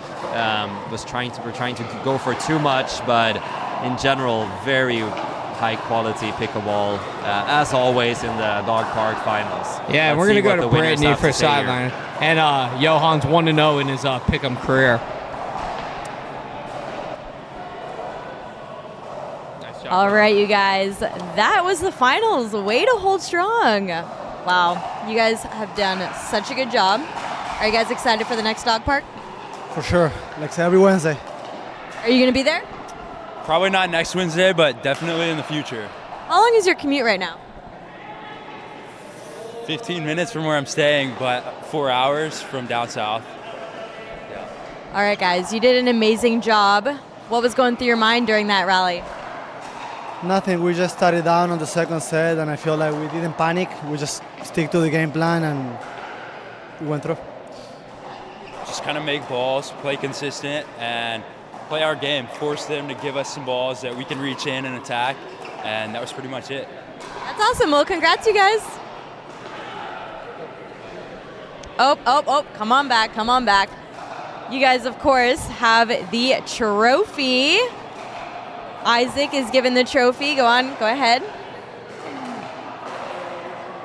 Speaker 10: We're trying to go for too much, but in general, very high quality pickleball, as always in the Dawg Park finals.
Speaker 3: Yeah, and we're going to go to Brittany for sideline. And Johan's 1-0 in his pick'em career. Nice job.
Speaker 1: All right, you guys, that was the finals. Way to hold strong. Wow, you guys have done such a good job. Are you guys excited for the next Dawg Park?
Speaker 4: For sure. Like every Wednesday.
Speaker 1: Are you going to be there?
Speaker 5: Probably not next Wednesday, but definitely in the future.
Speaker 1: How long is your commute right now?
Speaker 5: 15 minutes from where I'm staying, but 4 hours from down south.
Speaker 1: All right, guys, you did an amazing job. What was going through your mind during that rally?
Speaker 4: Nothing. We just started down on the second set, and I feel like we didn't panic. We just stick to the game plan, and we went through.
Speaker 5: Just kind of make balls, play consistent, and play our game. Force them to give us some balls that we can reach in and attack, and that was pretty much it.
Speaker 1: That's awesome. Well, congrats, you guys. Oh, come on back. You guys, of course, have the trophy. Isaac is given the trophy. Go ahead.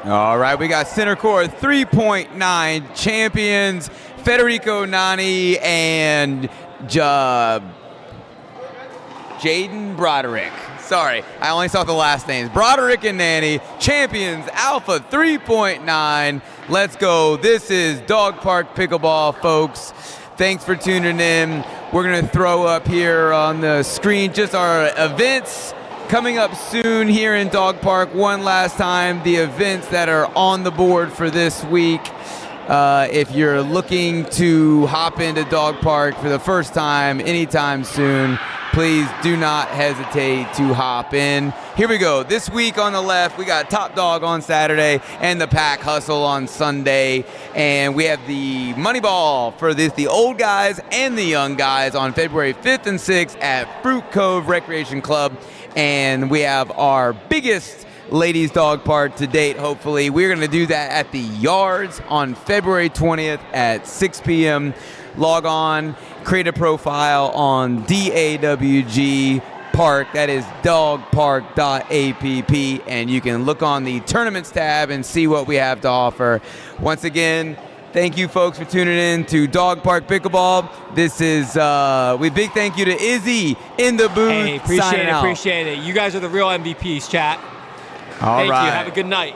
Speaker 2: All right, we got center court 3.9 champions, Federico Nani and Jaden Broderick. Sorry, I only saw the last names. Broderick and Nani, champions, Alpha 3.9. Let's go. This is Dawg Park Pickleball, folks. Thanks for tuning in. We're going to throw up here on the screen just our events coming up soon here in Dawg Park. One last time, the events that are on the board for this week. If you're looking to hop into Dawg Park for the first time anytime soon, please do not hesitate to hop in. Here we go. This week on the left, we got Top Dog on Saturday and the Pack Hustle on Sunday. And we have the Moneyball for the old guys and the young guys on February 5th and 6th at Fruit Cove Recreation Club. And we have our biggest ladies Dawg Park to date, hopefully. We're going to do that at the Yards on February 20th at 6 p.m. Log on, create a profile on DAWG Park. That is dawgpark.app, and you can look on the tournaments tab and see what we have to offer. Once again, thank you folks for tuning in to Dawg Park Pickleball. This is big thank you to Izzy in the booth.
Speaker 3: Hey, appreciate it. You guys are the real MVPs, chat.
Speaker 2: All right.
Speaker 3: Thank you. Have a good night.